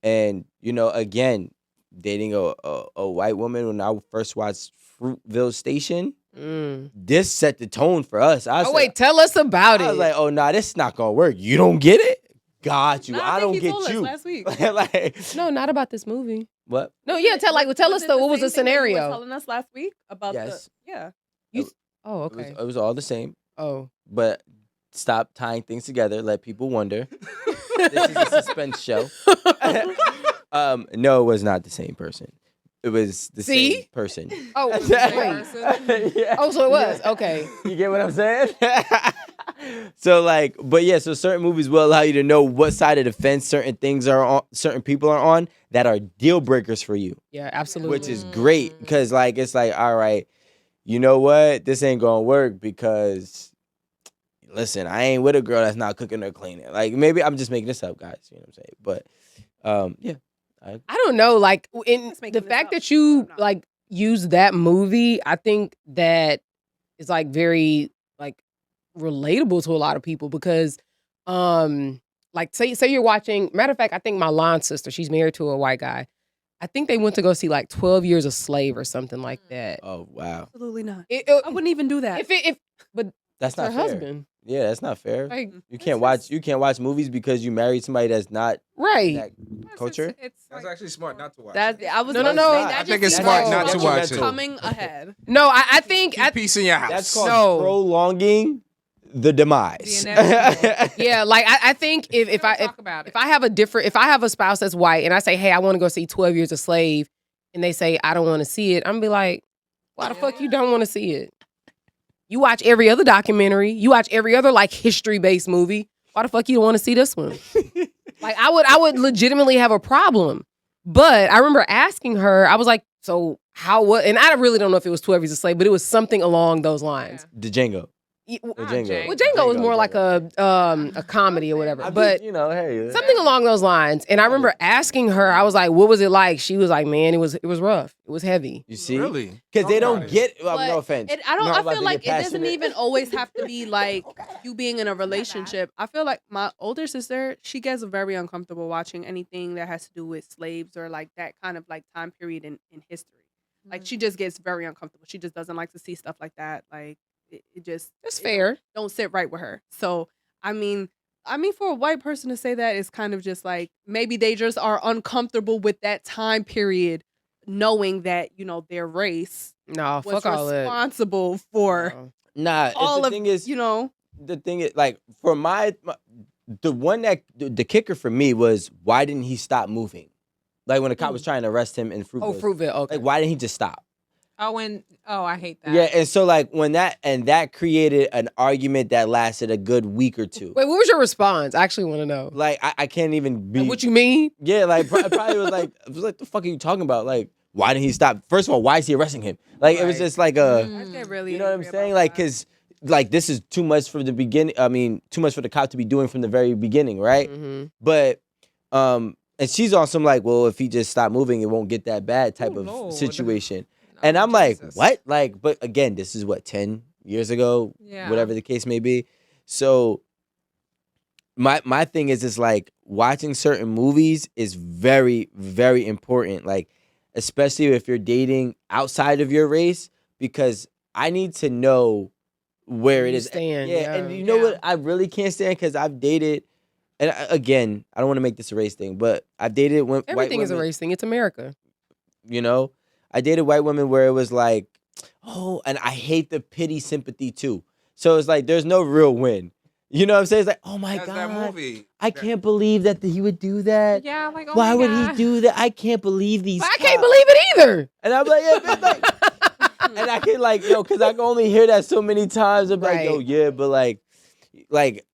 And, you know, again, dating a white woman, when I first watched Fruitville Station, this set the tone for us.
Wait, tell us about it.
I was like, oh, nah, this is not going to work. You don't get it? Got you.
Nah,
I don't
he
get
told us
you.
last week.
Like,
no, not about this movie.
what?
No, yeah, tell us what was the
same thing that you were
scenario?
telling us last week about
Yes.
Oh, okay.
It was all the same.
Oh.
But stop tying things together. Let people wonder. This is a suspense show. No, it was not the same person. It was the same person.
Oh,
It was the same person?
Yeah.
Oh, so it was. Okay.
You get what I'm saying? So like, but yeah, so certain movies will allow you to know what side of the fence certain things are on, certain people are on that are deal breakers for you,
Yeah, absolutely.
which is great because like it's like, all right, you know what, this ain't gonna work because listen, I ain't with a girl that's not cooking or cleaning. Like maybe I'm just making this up, guys. You know what I'm saying? But yeah.
I don't know. Like in
Just making
the
this
fact
up.
that you
No.
like use that movie, I think that is like very like relatable to a lot of people because like say you're watching, matter of fact, I think my lawn sister, she's married to a white guy. I think they went to go see like 12 Years a Slave or something like that.
Oh wow,
Absolutely not.
I
I wouldn't even do that.
but
that's
her
not fair.
husband.
Yeah, that's not fair.
Like,
You can't watch movies because you married somebody that's not
right.
that culture.
It's
That's
like-
actually smart not to watch.
That's
it.
I was
No,
gonna
no, no.
say, that
I
just
think it's
seems
smart
like
not to
you're
watch it.
coming ahead.
No, I think
Keep peace in your house.
That's called
No.
prolonging the demise.
The inevitable.
yeah, like I think if I
talk about it.
if I have a spouse that's white and I say, hey, I want to go see 12 Years a Slave, and they say I don't want to see it, I'm gonna be like, why the fuck you don't want to see it? You watch every other documentary, you watch every other like history-based movie. Why the fuck you don't want to see this one? Like I would legitimately have a problem. But I remember asking her, I was like, so what? And I really don't know if it was 12 Years a Slave, but it was something along those lines.
The Django.
Well,
Django.
Django was more like a comedy or whatever. But
you know, hey,
something along those lines. And I remember asking her, I was like, what was it like? She was like, man, it was rough. It was heavy.
you see,
Really?
because they
Talk
don't
about it.
get.
But
no offense.
I
No, I'm
I
about
feel
to
like
get
it doesn't
passionate.
even always have to be like you being in a relationship. I feel like my older sister, she gets very uncomfortable watching anything that has to do with slaves or like that kind of like time period in history. Like she just gets very uncomfortable. She just doesn't like to see stuff like that. Like it just
That's fair.
don't sit right with her. So I mean, for a white person to say that is kind of just like maybe they just are uncomfortable with that time period, knowing that their race
No,
was
fuck all that.
responsible for
Nah,
all
the
of
thing is, the thing is, like for the one that the kicker for me was why didn't he stop moving? Like when the cop was trying to arrest him in Fruitville.
Oh, Fruitville. Okay.
Like why didn't he just stop?
I hate that.
Yeah, and so like when that created an argument that lasted a good week or two.
Wait, what was your response? I actually want to know.
Like I can't even be.
Like, what you mean?
Yeah, like probably was like, the fuck are you talking about? Like, why didn't he stop? First of all, why is he arresting him? Like, it was just like
I get really
you know what I'm
angry
saying?
about
Like,
that.
cause like this is too much for the beginning. I mean, too much for the cop to be doing from the very beginning, right?
Mm-hmm.
But and she's on some like, well, if he just stopped moving, it won't get that bad type
Oh,
of
Lord.
situation.
No,
And I'm
Jesus.
like, what? Like, but again, this is what 10 years ago,
Yeah.
whatever the case may be. So my thing is like watching certain movies is very, very important. Like, especially if you're dating outside of your race, because I need to know where it
You
is.
stand,
Yeah,
yeah.
and you know what I really can't stand, because I've dated, and again, I don't want to make this a race thing, but I've dated white
Everything is a
women,
race thing. It's America.
you know, I dated white women where it was like, oh, and I hate the pity sympathy too. So it's like there's no real win. You know what I'm saying? It's like, oh my
That's
God,
that movie.
I can't believe that he would do that.
Yeah, like, oh
Why
my
would
God.
he do that? I can't believe these.
But I can't
cops.
believe it either.
And I'm like, yeah, bitch, like, and I can like, because I can only hear that so many times. I'm like, yo,
Right.
yeah, but like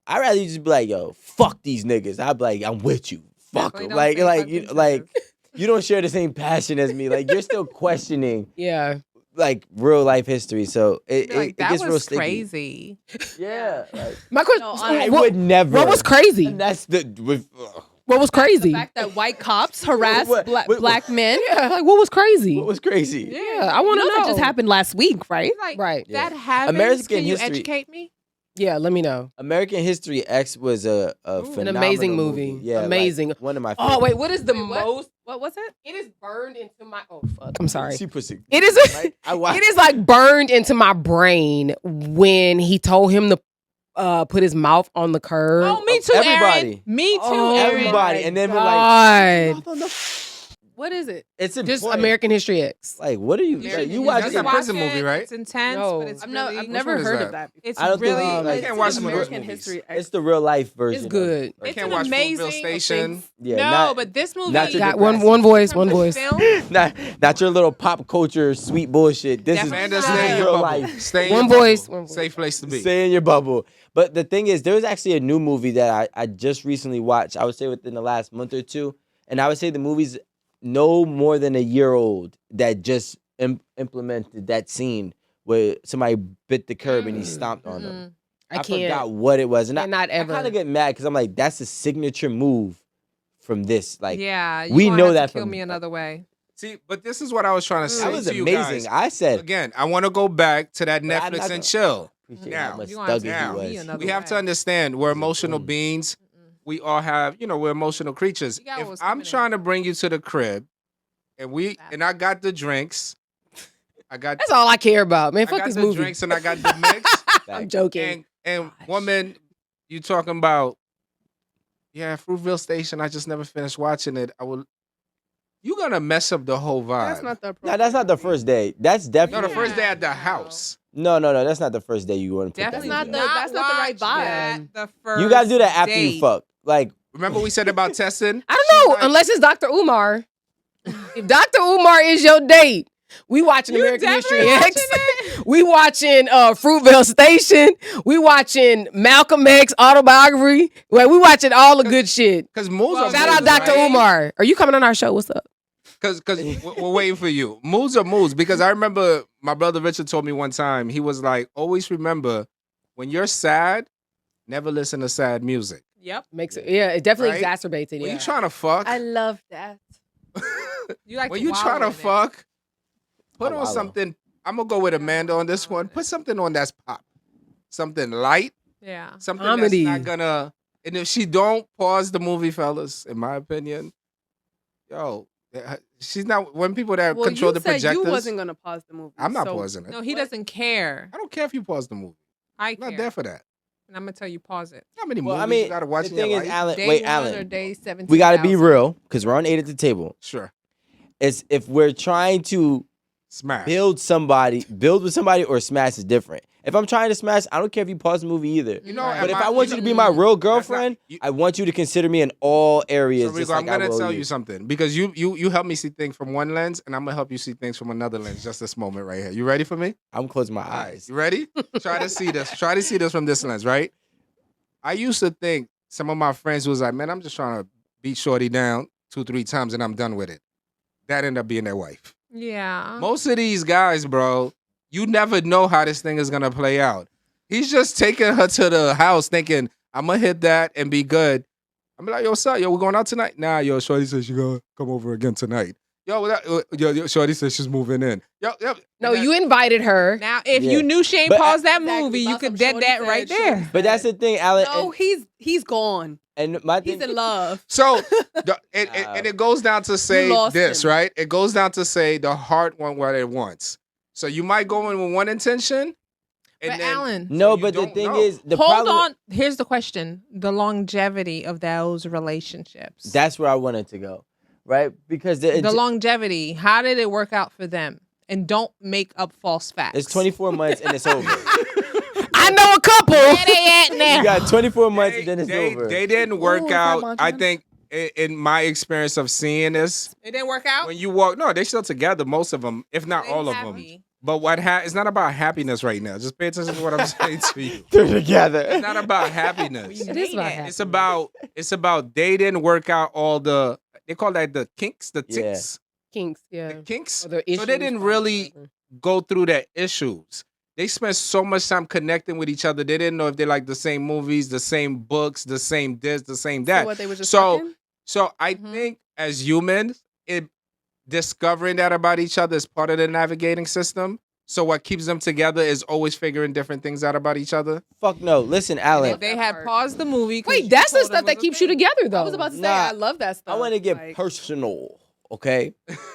I'd rather you just be like, yo, fuck these niggas. I'd be like, I'm with you. Fuck
Definitely
them.
don't
Like,
say
like,
fuck
you,
these
like,
niggas.
you don't share the same passion as me. Like, you're still questioning
Yeah.
like real life history. So it,
Be like,
it
that
gets real
was
sticky.
crazy.
Yeah. Like,
My question.
No,
I
what,
would never.
what was crazy?
And that's the with
What was
The
crazy?
fact that white cops harass
What-
black men.
Yeah, like what was crazy?
What was crazy?
Yeah, I want to
You know
know.
that just happened last week, right?
Like,
Right.
that
Yeah.
happens.
American
Can you
history-
educate me?
Yeah, let me know.
American History X was a
An
phenomenal
amazing movie.
Yeah, like,
Amazing.
one of my favorites.
Oh wait, what is the
Wait, what?
most?
What was it?
It is burned into my. Oh fuck! I'm sorry.
Reciprocity.
It is.
Right? I watched.
It is like burned into my brain when he told him to put his mouth on the curb.
Oh, me too,
Everybody.
Aaron. Me too,
Oh,
Aaron.
Everybody,
my
and then we're like,
God.
What is it?
it's
Just
important.
American History X.
Like, what are you?
You
like,
should-
you
you
watch
should
That's a
watch
prison
it.
movie, right?
It's intense,
No.
but it's
I've
really,
never
one is
heard
that?
of that. Before.
it's
I don't think
really,
you-
I can't watch some of those
American
movies.
History.
It's the real life version.
It's good.
I
It's
can't
an
watch
amazing
Fruitville Station.
Yeah,
no,
not,
but this movie
not your
Got
depressing.
one voice,
in
one
terms
voice.
of film,
not your little pop culture sweet bullshit. This is
Definitely
Amanda,
not.
stay in your
real
bubble.
life.
Stay in
One
your
voice,
bubble.
one voice.
Safe place to be.
Stay in your bubble. But the thing is, there was actually a new movie that I just recently watched. I would say within the last month or two, and I would say the movie's no more than a year old that just implemented that scene where somebody bit the curb and he stomped on them.
I
forgot
can't.
what it was, and
Cannot
I
ever.
kind of get mad because I'm like, that's a signature move from this. Like,
yeah, you
we
gonna
know
have to
that
kill
from-
me another way.
See, but this is what I was trying to say
that was
to you
amazing.
guys.
I said,
Again, I want to go back to that
But I'm not
Netflix
gonna-
and chill.
appreciate
Now,
how much
you gonna have to
thugger
kill
he
me
was.
another
We have to
way.
understand we're emotional
Mm.
beings. We all have, we're emotional creatures.
You got
If
what's
I'm
coming in.
trying to bring you to the crib, and I got the drinks,
That's all I care about, man.
I
Fuck
got
this
the
movie.
drinks and I got the mix.
I'm joking.
And
Gosh.
woman, you talking about, Fruitville Station. I just never finished watching it. You gonna mess up the whole vibe.
That's not the.
No, that's not the first day. That's
No,
definitely
the first day at the
No.
house.
no. That's not the first day you want to put
Definitely
that.
not
in
the-
there.
that's not the right
watch that
vibe.
the first
You gotta do that after you
date.
fuck. Like,
Remember we said about testing?
I don't know,
She's like-
unless it's Dr. Umar. If Dr. Umar is your date, we watching
You
American History
definitely
X.
watching
We watching Fruitvale Station. We watching Malcolm X autobiography. Well, we watching all the good shit.
Because moods
Well,
are
Shout
moods,
out Dr.
right?
Umar. Are you coming on our show? What's up?
Because we're waiting for you. Moods are moods. Because I remember my brother Richard told me one time, he was like, always remember, when you're sad, never listen to sad music.
Yep.
Makes it, yeah, it definitely
Right?
exacerbates it.
When
Yeah.
you trying to fuck,
I love that.
You like
when
to
you
wallow
trying to
in it.
fuck, put
I
on
wallow.
something. I'm going to go with Amanda on this one. Put something on that's pop. Something light.
Yeah.
Something
Comedy.
that's not gonna. And if she don't pause the movie, fellas, in my opinion, she's not. When people that
Well,
control
you
the
said
projectors,
you wasn't gonna pause the movie.
I'm not
so
pausing it.
No, he
What?
doesn't care.
I don't care if you pause the movie.
I
I'm
care.
not there for that.
And I'm gonna tell you, pause it.
How many
well,
movies
I mean,
you gotta watch
the
in your
thing is,
life?
Alan.
Day
Wait,
1 or
Alan.
day 17.
We got to be real because we're on 8 at the table.
Sure.
It's if we're trying to
Smash.
build with somebody or smash is different. If I'm trying to smash, I don't care if you pause the movie either.
You know,
Right.
But if
am
I want you to be my real girlfriend,
you-
I want you to consider me in all areas.
So
just
Rico,
like
I'm gonna
I will
tell you something because you help me see things from one lens, and I'm gonna help you see things from another lens. Just this moment right here. You ready for me?
I'm closing my
All right,
eyes.
you ready? Try to see this. Try to see this from this lens, right? I used to think some of my friends was like, man, I'm just trying to beat Shorty down 2-3 times and I'm done with it. That ended up being their wife.
Yeah.
Most of these guys, bro, you never know how this thing is gonna play out. He's just taking her to the house thinking, I'm gonna hit that and be good. I'm like, yo, what's up? Yo, we're going out tonight? Nah, yo, Shorty says she's gonna come over again tonight. Yo, Shorty says she's moving in. Yo.
No, you invited her.
Now, if
Yeah.
you knew she ain't
But
paused that
Exactly.
movie, you
About
could
some
dead
shorty
that
said,
right
shorty
there.
But that's the thing, Alan.
No, he's gone.
and my
He's
thing,
in love.
So, and it goes down to say
lost
this,
him.
right? It goes down to say the heart wants what it wants. So you might go in with one intention, and
But
then
Alan,
no,
you
but the
don't
thing
know.
is, the
hold
problem.
on. Here's the question: the longevity of those relationships.
That's where I wanted to go, right? Because
the longevity. How did it work out for them? And don't make up false facts.
it's 24 months and it's over.
I know a couple.
Where they at now?
You got 24 months and then it's
they,
over.
they didn't work
Ooh, is that
out.
Montana?
I think in my experience of seeing this,
It didn't work out.
when you walk, no, they still together, most of them, if not
They
all of them.
happy.
But it's not about happiness right now. Just pay attention to what I'm saying to you.
They're together.
It's not about happiness.
It is about happiness.
It's about they didn't work out all the, they call that the kinks, the
Yeah.
ticks,
Kinks, yeah.
the kinks.
Or the
So
issues,
they didn't really go through their issues. They spent so much time connecting with each other. They didn't know if they like the same movies, the same books, the same this, the same that.
So what they were just
So-
talking?
So I think as humans, discovering that about each other is part of the navigating system. So what keeps them together is always figuring different things out about each other.
Fuck no. Listen, Alan.
If they had paused the movie. 'cause
Wait,
you
that's the
told them
stuff that
was a
keeps you
thing.
together, though.
I was about to say,
Nah,
I love that stuff.
I want to get
Like,
personal, okay?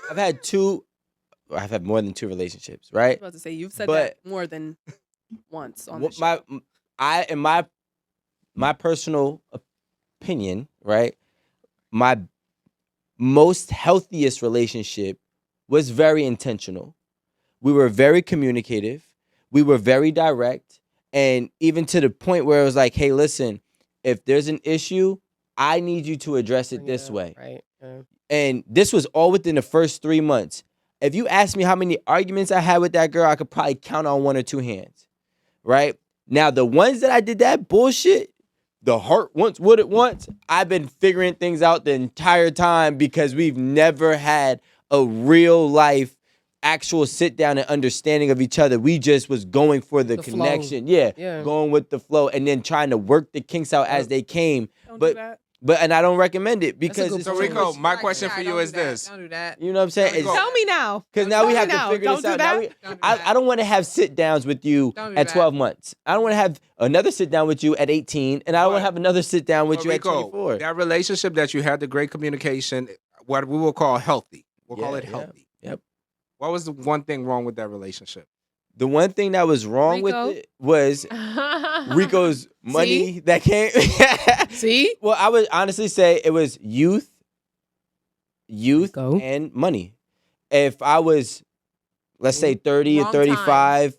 I've had more than 2 relationships,
I
right?
was about to say, you've said
But-
that more than once on
What
this show.
my personal opinion, right? My most healthiest relationship was very intentional. We were very communicative. We were very direct. And even to the point where it was like, hey, listen, if there's an issue, I need you to address it this way.
Right. Yeah.
And this was all within the first 3 months. If you ask me how many arguments I had with that girl, I could probably count on 1 or 2 hands. Right? Now, the ones that I did that bullshit, the heart wants what it wants, I've been figuring things out the entire time because we've never had a real life actual sit down and understanding of each other. We just was going for the
The flow.
connection. Yeah, going with the flow and then trying to work the kinks out as they came.
Don't
but
do that.
And I don't recommend it because
good
it's
So
point.
too
Rico,
much.
my question for
Yeah,
you
don't
is
do that.
this.
Don't do that.
You know what I'm saying?
Rico.
Tell me now.
Because now we
Tell
have
me
to
now.
figure
Don't
this
do
out. Now
that.
Don't do that.
I don't want to have sit downs with you
Don't do
at
that.
12 months. I don't want to have another sit down with you at 18, and I don't want to have another sit down with
But
you
Rico,
at 24.
that relationship that you had, the great communication, what we will call healthy. We'll call it
Yeah,
healthy.
Yep.
What was the one thing wrong with that relationship?
The one thing that was wrong
Rico?
with it was Rico's money that came.
See?
Well, I would honestly say it was youth
Rico.
and money. If I was, let's say, 30 or
Wrong
35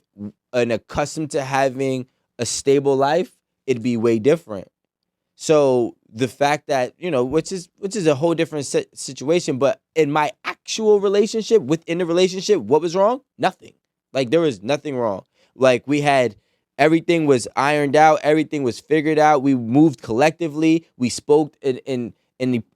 and accustomed to having a stable life, it'd be way different. So the fact that, which is a whole different situation, but in my actual relationship, within the relationship, what was wrong? Nothing. Like, there was nothing wrong. Like, we had, everything was ironed out. Everything was figured out. We moved collectively. We spoke in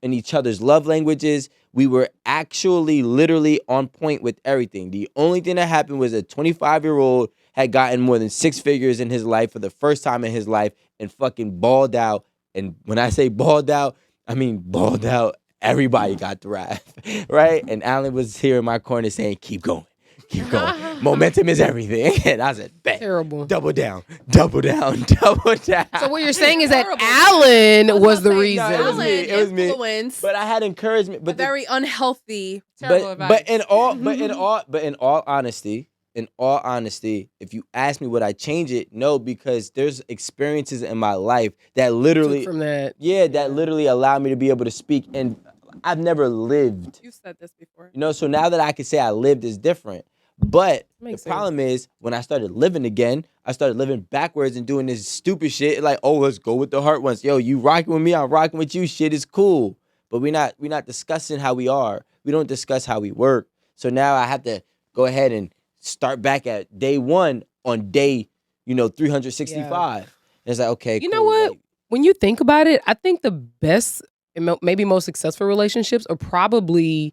each other's love languages. We were actually literally on point with everything. The only thing that happened was a 25-year-old had gotten more than 6 figures in his life for the first time in his life and fucking balled out. And when I say balled out, I mean balled out. Everybody got the wrath, right? And Alan was here in my corner saying, keep going. Keep going. Momentum is everything. And I said, bang.
Terrible.
Double down. Double down. Double down.
So what you're saying is that
Terrible.
Alan was the
No,
reason.
it was me. It was me.
Influence,
But I had encouragement. But
a very unhealthy.
Terrible
but
advice.
in all honesty, if you ask me would I change it, no, because there's experiences in my life that literally
Took from that.
that literally allowed me to be able to speak, and I've never lived.
You said this before.
So now that I can say I lived is different. But
Makes
the problem is when I started living again, I started living backwards and doing this stupid shit. Like, oh, let's go with the heart ones. Yo, you rocking with me, I'm rocking with you. Shit is cool. But we're not discussing how we are. We don't discuss how we work. So now I have to go ahead and start back at day 1 on day, 365. And it's like, okay,
You know
cool.
what?
Like,
When you think about it, I think the best and maybe most successful relationships are probably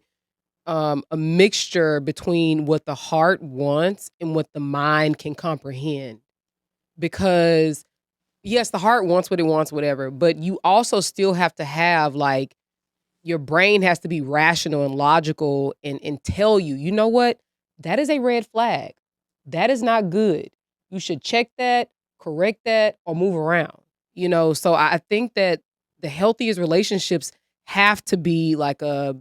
a mixture between what the heart wants and what the mind can comprehend. Because yes, the heart wants what it wants, whatever, but you also still have to have, like, your brain has to be rational and logical and tell you, you know what? That is a red flag. That is not good. You should check that, correct that, or move around. So I think that the healthiest relationships have to be like a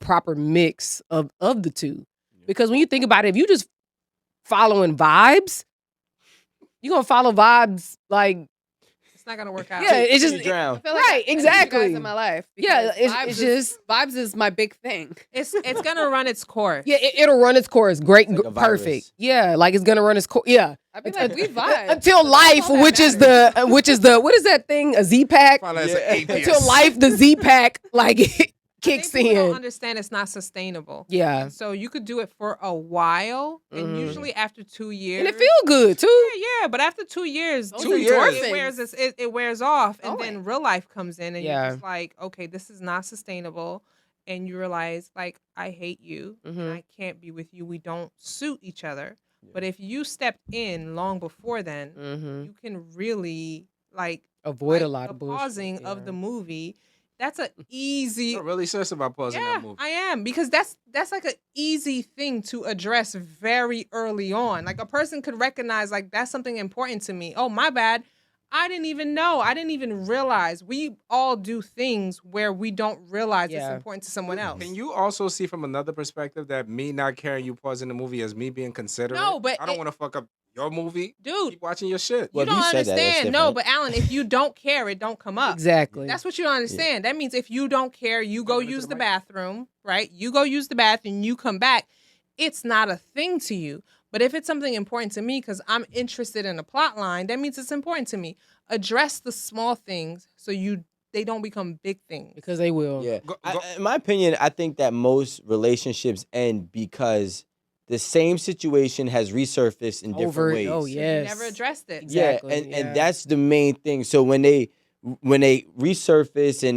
proper mix of the two. Because when you think about it, if you just following vibes, you're gonna follow vibes like,
It's not gonna work out.
yeah, it's just
you drown.
I feel like
Right,
I need
exactly.
You guys in my life.
Yeah,
because
it's
vibes is my big thing.
It's gonna run its course.
yeah, it'll run its course. Great,
It's like a virus.
perfect. Yeah, like it's gonna run its course. Yeah,
I be like, we vibe
until life, which is the what is that thing? A Z pack.
Probably as
Yeah.
an atheist.
Until life, the Z pack like
I
kicks
think people don't
in.
understand it's not sustainable.
Yeah,
So you could do it for a while, and
Mhm.
usually after 2 years,
and it feel good too.
yeah, but after 2 years,
Those
2 years.
it wears off, and
Going.
then real life comes in, and
Yeah.
you're just like, okay, this is not sustainable, and you realize, like, I hate you, and
Mhm.
I can't be with you. We don't suit each other. But if you stepped in long before then,
Mm-hmm.
you can really, like,
Avoid a
like
lot
the
of bullshit.
pausing
yeah.
of the movie. That's an easy.
You're really serious about pausing
Yeah,
that movie.
I am, because that's like an easy thing to address very early on. Like, a person could recognize, like, that's something important to me. Oh, my bad. I didn't even know. I didn't even realize. We all do things where we don't realize it's
Yeah.
important to someone else.
Can you also see from another perspective that me not caring you pausing the movie as me being considerate?
No, but
I don't want to fuck up your movie.
Dude,
Keep watching your shit.
Well,
you
if
don't
you said that, that's
understand. No,
different.
but Alan, if you don't care, it don't come up.
Exactly.
That's what you don't understand. That means if you don't care, you go
Talking into
use
the
the
mic.
bathroom, right? You go use the bathroom, you come back. It's not a thing to you. But if it's something important to me because I'm interested in a plot line, that means it's important to me. Address the small things so they don't become big things.
because they will.
Yeah.
Go-
In my opinion, I think that most relationships end because the same situation has resurfaced in different ways.
Oh,
So you
yes.
never addressed it.
Exactly,
Yeah, and
yeah.
that's the main thing. So when they resurface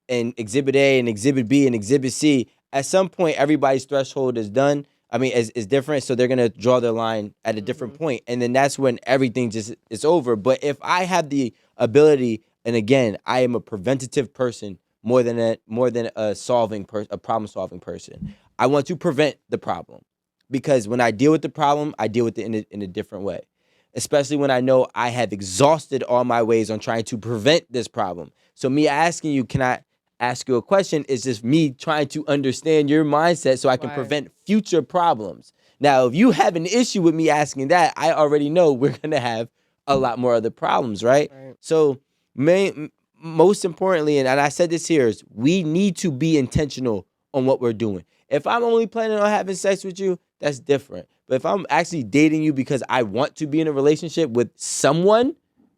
and exhibit A and exhibit B and exhibit C, at some point everybody's threshold is done. I mean, is different, so they're gonna draw their line at a different point, and then that's when everything just is over. But if I have the ability, and again, I am a preventative person more than a problem solving person. I want to prevent the problem, because when I deal with the problem, I deal with it in a different way. Especially when I know I have exhausted all my ways on trying to prevent this problem. So me asking you, can I ask you a question, is just me trying to understand your mindset so I can
Right.
prevent future problems. Now, if you have an issue with me asking that, I already know we're going to have a lot more other problems, right?
Right.
So most importantly, and I said this here, is we need to be intentional on what we're doing. If I'm only planning on having sex with you, that's different. But if I'm actually dating you because I want to be in a relationship with someone,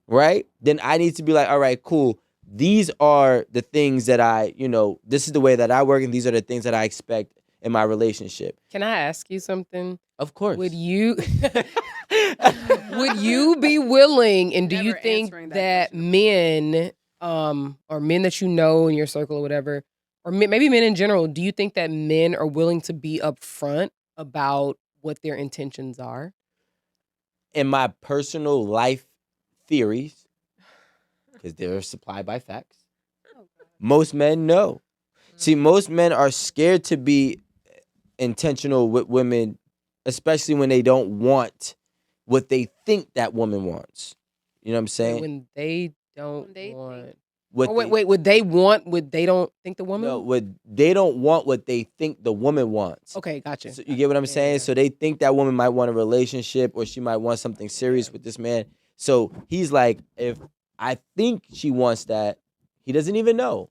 right, then I need to be like, all right, cool. These are the things that this is the way that I work, and these are the things that I expect in my relationship.
Can I ask you something?
Of course.
Would you be willing, and do you
Never
think
answering that
that
question.
men or men that you know in your circle or whatever, or maybe men in general, do you think that men are willing to be upfront about what their intentions are?
In my personal life theories, because they're supplied by facts, most men know. See, most men are scared to be intentional with women, especially when they don't want what they think that woman wants. You know what I'm saying?
When they don't
When they
want.
What
Or wait, would they want what they don't think the woman?
No, they don't want what they think the woman wants.
Okay, gotcha.
So you get what I'm saying?
Yeah.
So they think that woman might want a relationship, or she might want something serious with this man. So he's like, if I think she wants that, he doesn't even know.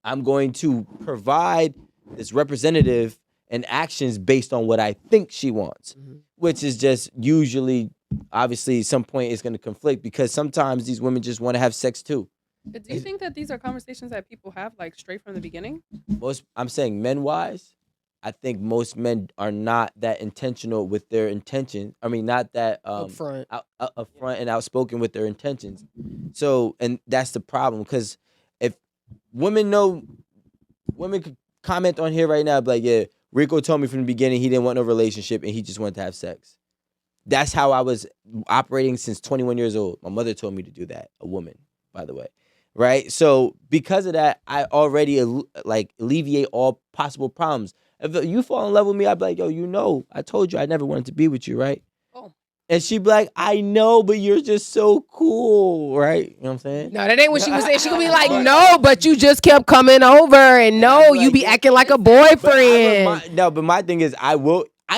I'm going to provide this representative and actions based on what I think she wants, which is just usually, obviously, at some point it's going to conflict, because sometimes these women just want to have sex too.
But do you think that these are conversations that people have like straight from the beginning?
I'm saying men-wise, I think most men are not that intentional with their intentions. I mean, not that
Upfront.
upfront and outspoken with their intentions. So, and that's the problem, because if women could comment on here right now, be like, yeah, Rico told me from the beginning he didn't want no relationship and he just wanted to have sex. That's how I was operating since 21 years old. My mother told me to do that, a woman, by the way. Right? So because of that, I already alleviate all possible problems. If you fall in love with me, I'd be like, yo, I told you I never wanted to be with you, right?
Oh.
And she'd be like, I know, but you're just so cool, right? You know what I'm saying?
No, that ain't what she was saying. She gonna be like, no, but you just kept coming over, and no, you be acting like a boyfriend.
But my thing is, I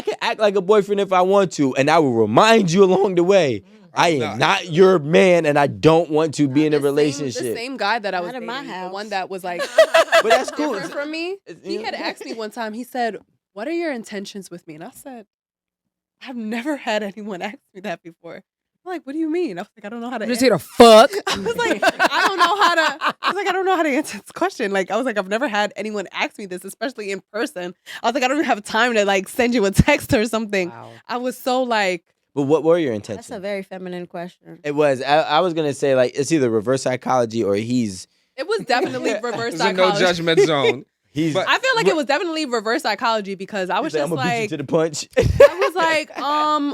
can act like a boyfriend if I want to, and I will remind you along the way. I am not your man, and I don't want to be in a relationship.
The same guy that I was
Not in
dating,
my
the one
house.
that was like
But that's cool.
different from me. He had asked me one time. He said, "What are your intentions with me?" And I said, "I've never had anyone ask me that before." I'm like, "What do you mean?" I was like, "I don't know how to."
I'm just here to fuck.
I was like, I don't know how to answer this question. Like, I was like, I've never had anyone ask me this, especially in person. I was like, I don't even have time to like send you a text or something.
Wow.
I was so like,
But what were your intentions?
That's a very feminine question.
It was. I was gonna say, like, it's either reverse psychology or he's
it was definitely reverse
It's a no
psychology.
judgment zone.
But
I feel like it was definitely reverse psychology because I was
he's like,
just
I'm gonna beat you
like,
to the punch.
I was like,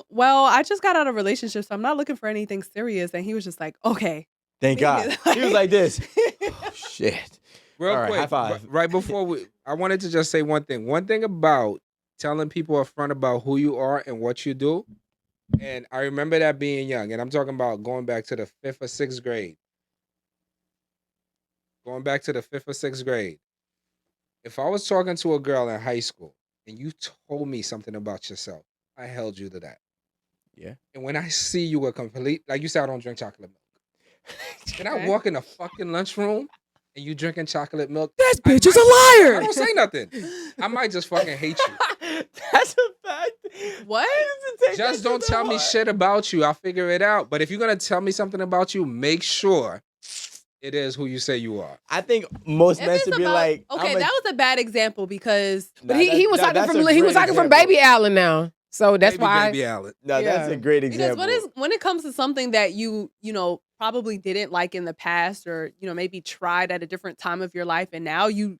well, I just got out of a relationship, so I'm not looking for anything serious. And he was just like, okay.
Thank God. He was like this. Oh, shit.
Real
All right,
quick,
high five.
right before I wanted to just say one thing. One thing about telling people up front about who you are and what you do. And I remember that being young. And I'm talking about going back to the 5th or 6th grade. Going back to the 5th or 6th grade. If I was talking to a girl in high school and you told me something about yourself, I held you to that.
Yeah.
And when I see you a complete, like you said, I don't drink chocolate milk. Then I walk in the fucking lunchroom and you drinking chocolate milk.
This bitch is a
I
liar.
don't say nothing. I might just fucking hate you.
That's a fact.
What?
Just don't tell me shit about you. I'll figure it out. But if you're gonna tell me something about you, make sure it is who you say you are.
I think most
If
men
it's
should be
about-
like,
okay, that was a bad example because
But he was talking from Baby Allen now. So that's
Maybe
why.
Baby Allen.
No, that's
Yeah.
a great
because
example.
when it comes to something that you probably didn't like in the past or maybe tried at a different time of your life and now you've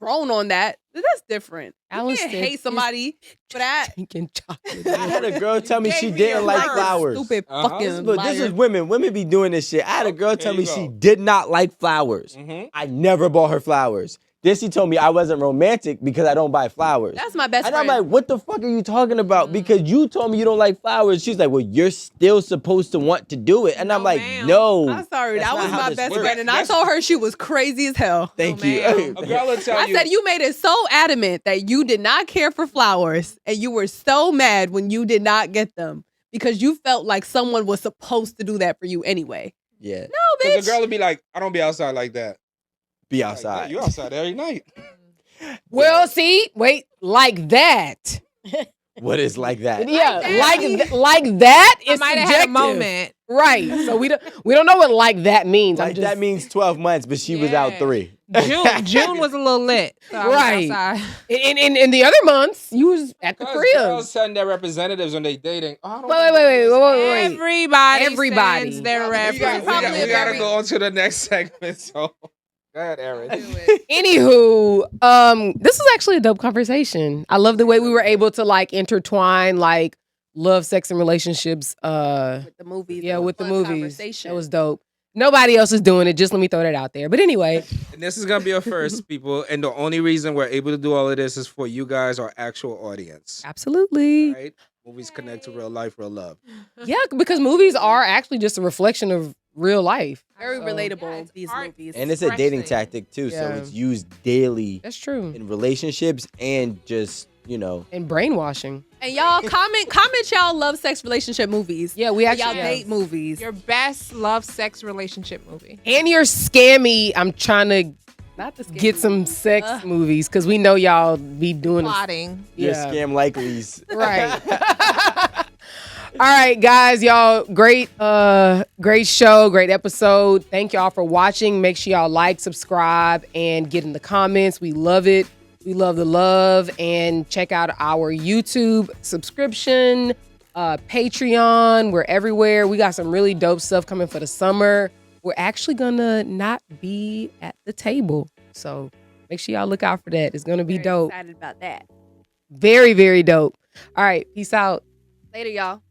grown on that, that's different.
Alan
You can't
said
hate somebody for that.
drinking chocolate.
I had a girl tell me she
Gave me a
didn't like
liar,
flowers.
Stupid
Uh-huh.
fucking
But this
liar.
is women. Women be doing this shit. I had a girl
Here
tell
you
me
go.
she did not like flowers.
Mm-hmm.
I never bought her flowers. Then she told me I wasn't romantic because I don't buy flowers.
That's my best
And
friend.
I'm like, what the fuck are you talking about? Because you told me you don't like flowers. She's like, well, you're still supposed to want to do it. And I'm
No,
like,
ma'am.
no.
I'm sorry,
That's
that
not
was
how
my
this
best
works.
friend, and I told her she was crazy as hell.
Thank
No,
you.
ma'am.
A girl will tell
I
you.
said you made it so adamant that you did not care for flowers, and you were so mad when you did not get them because you felt like someone was supposed to do that for you anyway.
Yeah.
No,
Because
bitch.
the girl would be like, I don't be outside like that.
Be
Like,
outside.
you outside every night.
Well, see, wait, like that.
What is like that?
Yeah,
that.
like that
I
is
might have
subjective.
had a moment.
Right. So we don't know what like that means.
Like that means 12 months, but she was out
Yeah.
3.
June was a little lit. So I was
Right.
outside.
In the other months, you was at the
Because
crib.
girls send their representatives when they dating. Oh, I don't
Wait,
think
wait,
this-
wait.
Everybody sends their
We
reference.
probably
gotta
very-
go on to the next segment. So, go ahead, Aaron.
Anywho, this is actually a dope conversation. I love the way we were able to like intertwine like love, sex, and relationships.
With the movies.
Yeah,
it was
with the
fun
movies.
conversation.
That was dope. Nobody else is doing it. Just let me throw that out there. But anyway,
And this is gonna be a first, people. And the only reason we're able to do all of this is for you guys, our actual audience.
absolutely.
Right? Movies connect to real life, real love.
Yeah, because movies are actually just a reflection of real life.
very
So-
relatable.
Yeah, it's
these
art.
movies.
And it's a dating
Expressing.
tactic too, so
Yeah.
it's used daily
That's true.
in relationships and just,
And brainwashing.
And y'all comment y'all love sex relationship movies.
Yeah, we
Or
actually
y'all date movies.
Your best love sex relationship movie.
And your scammy, I'm trying to
Not the scary
get some
movies.
sex movies because we know y'all be doing
Plotting.
your
Yeah.
scam likelies.
Right. All right, guys, y'all, great show, great episode. Thank y'all for watching. Make sure y'all like, subscribe, and get in the comments. We love it. We love the love. And check out our YouTube subscription, Patreon. We're everywhere. We got some really dope stuff coming for the summer. We're actually gonna not be at the table. So make sure y'all look out for that. It's gonna be
Very
dope.
excited about that.
Very, very dope. All right, peace out.
Later, y'all.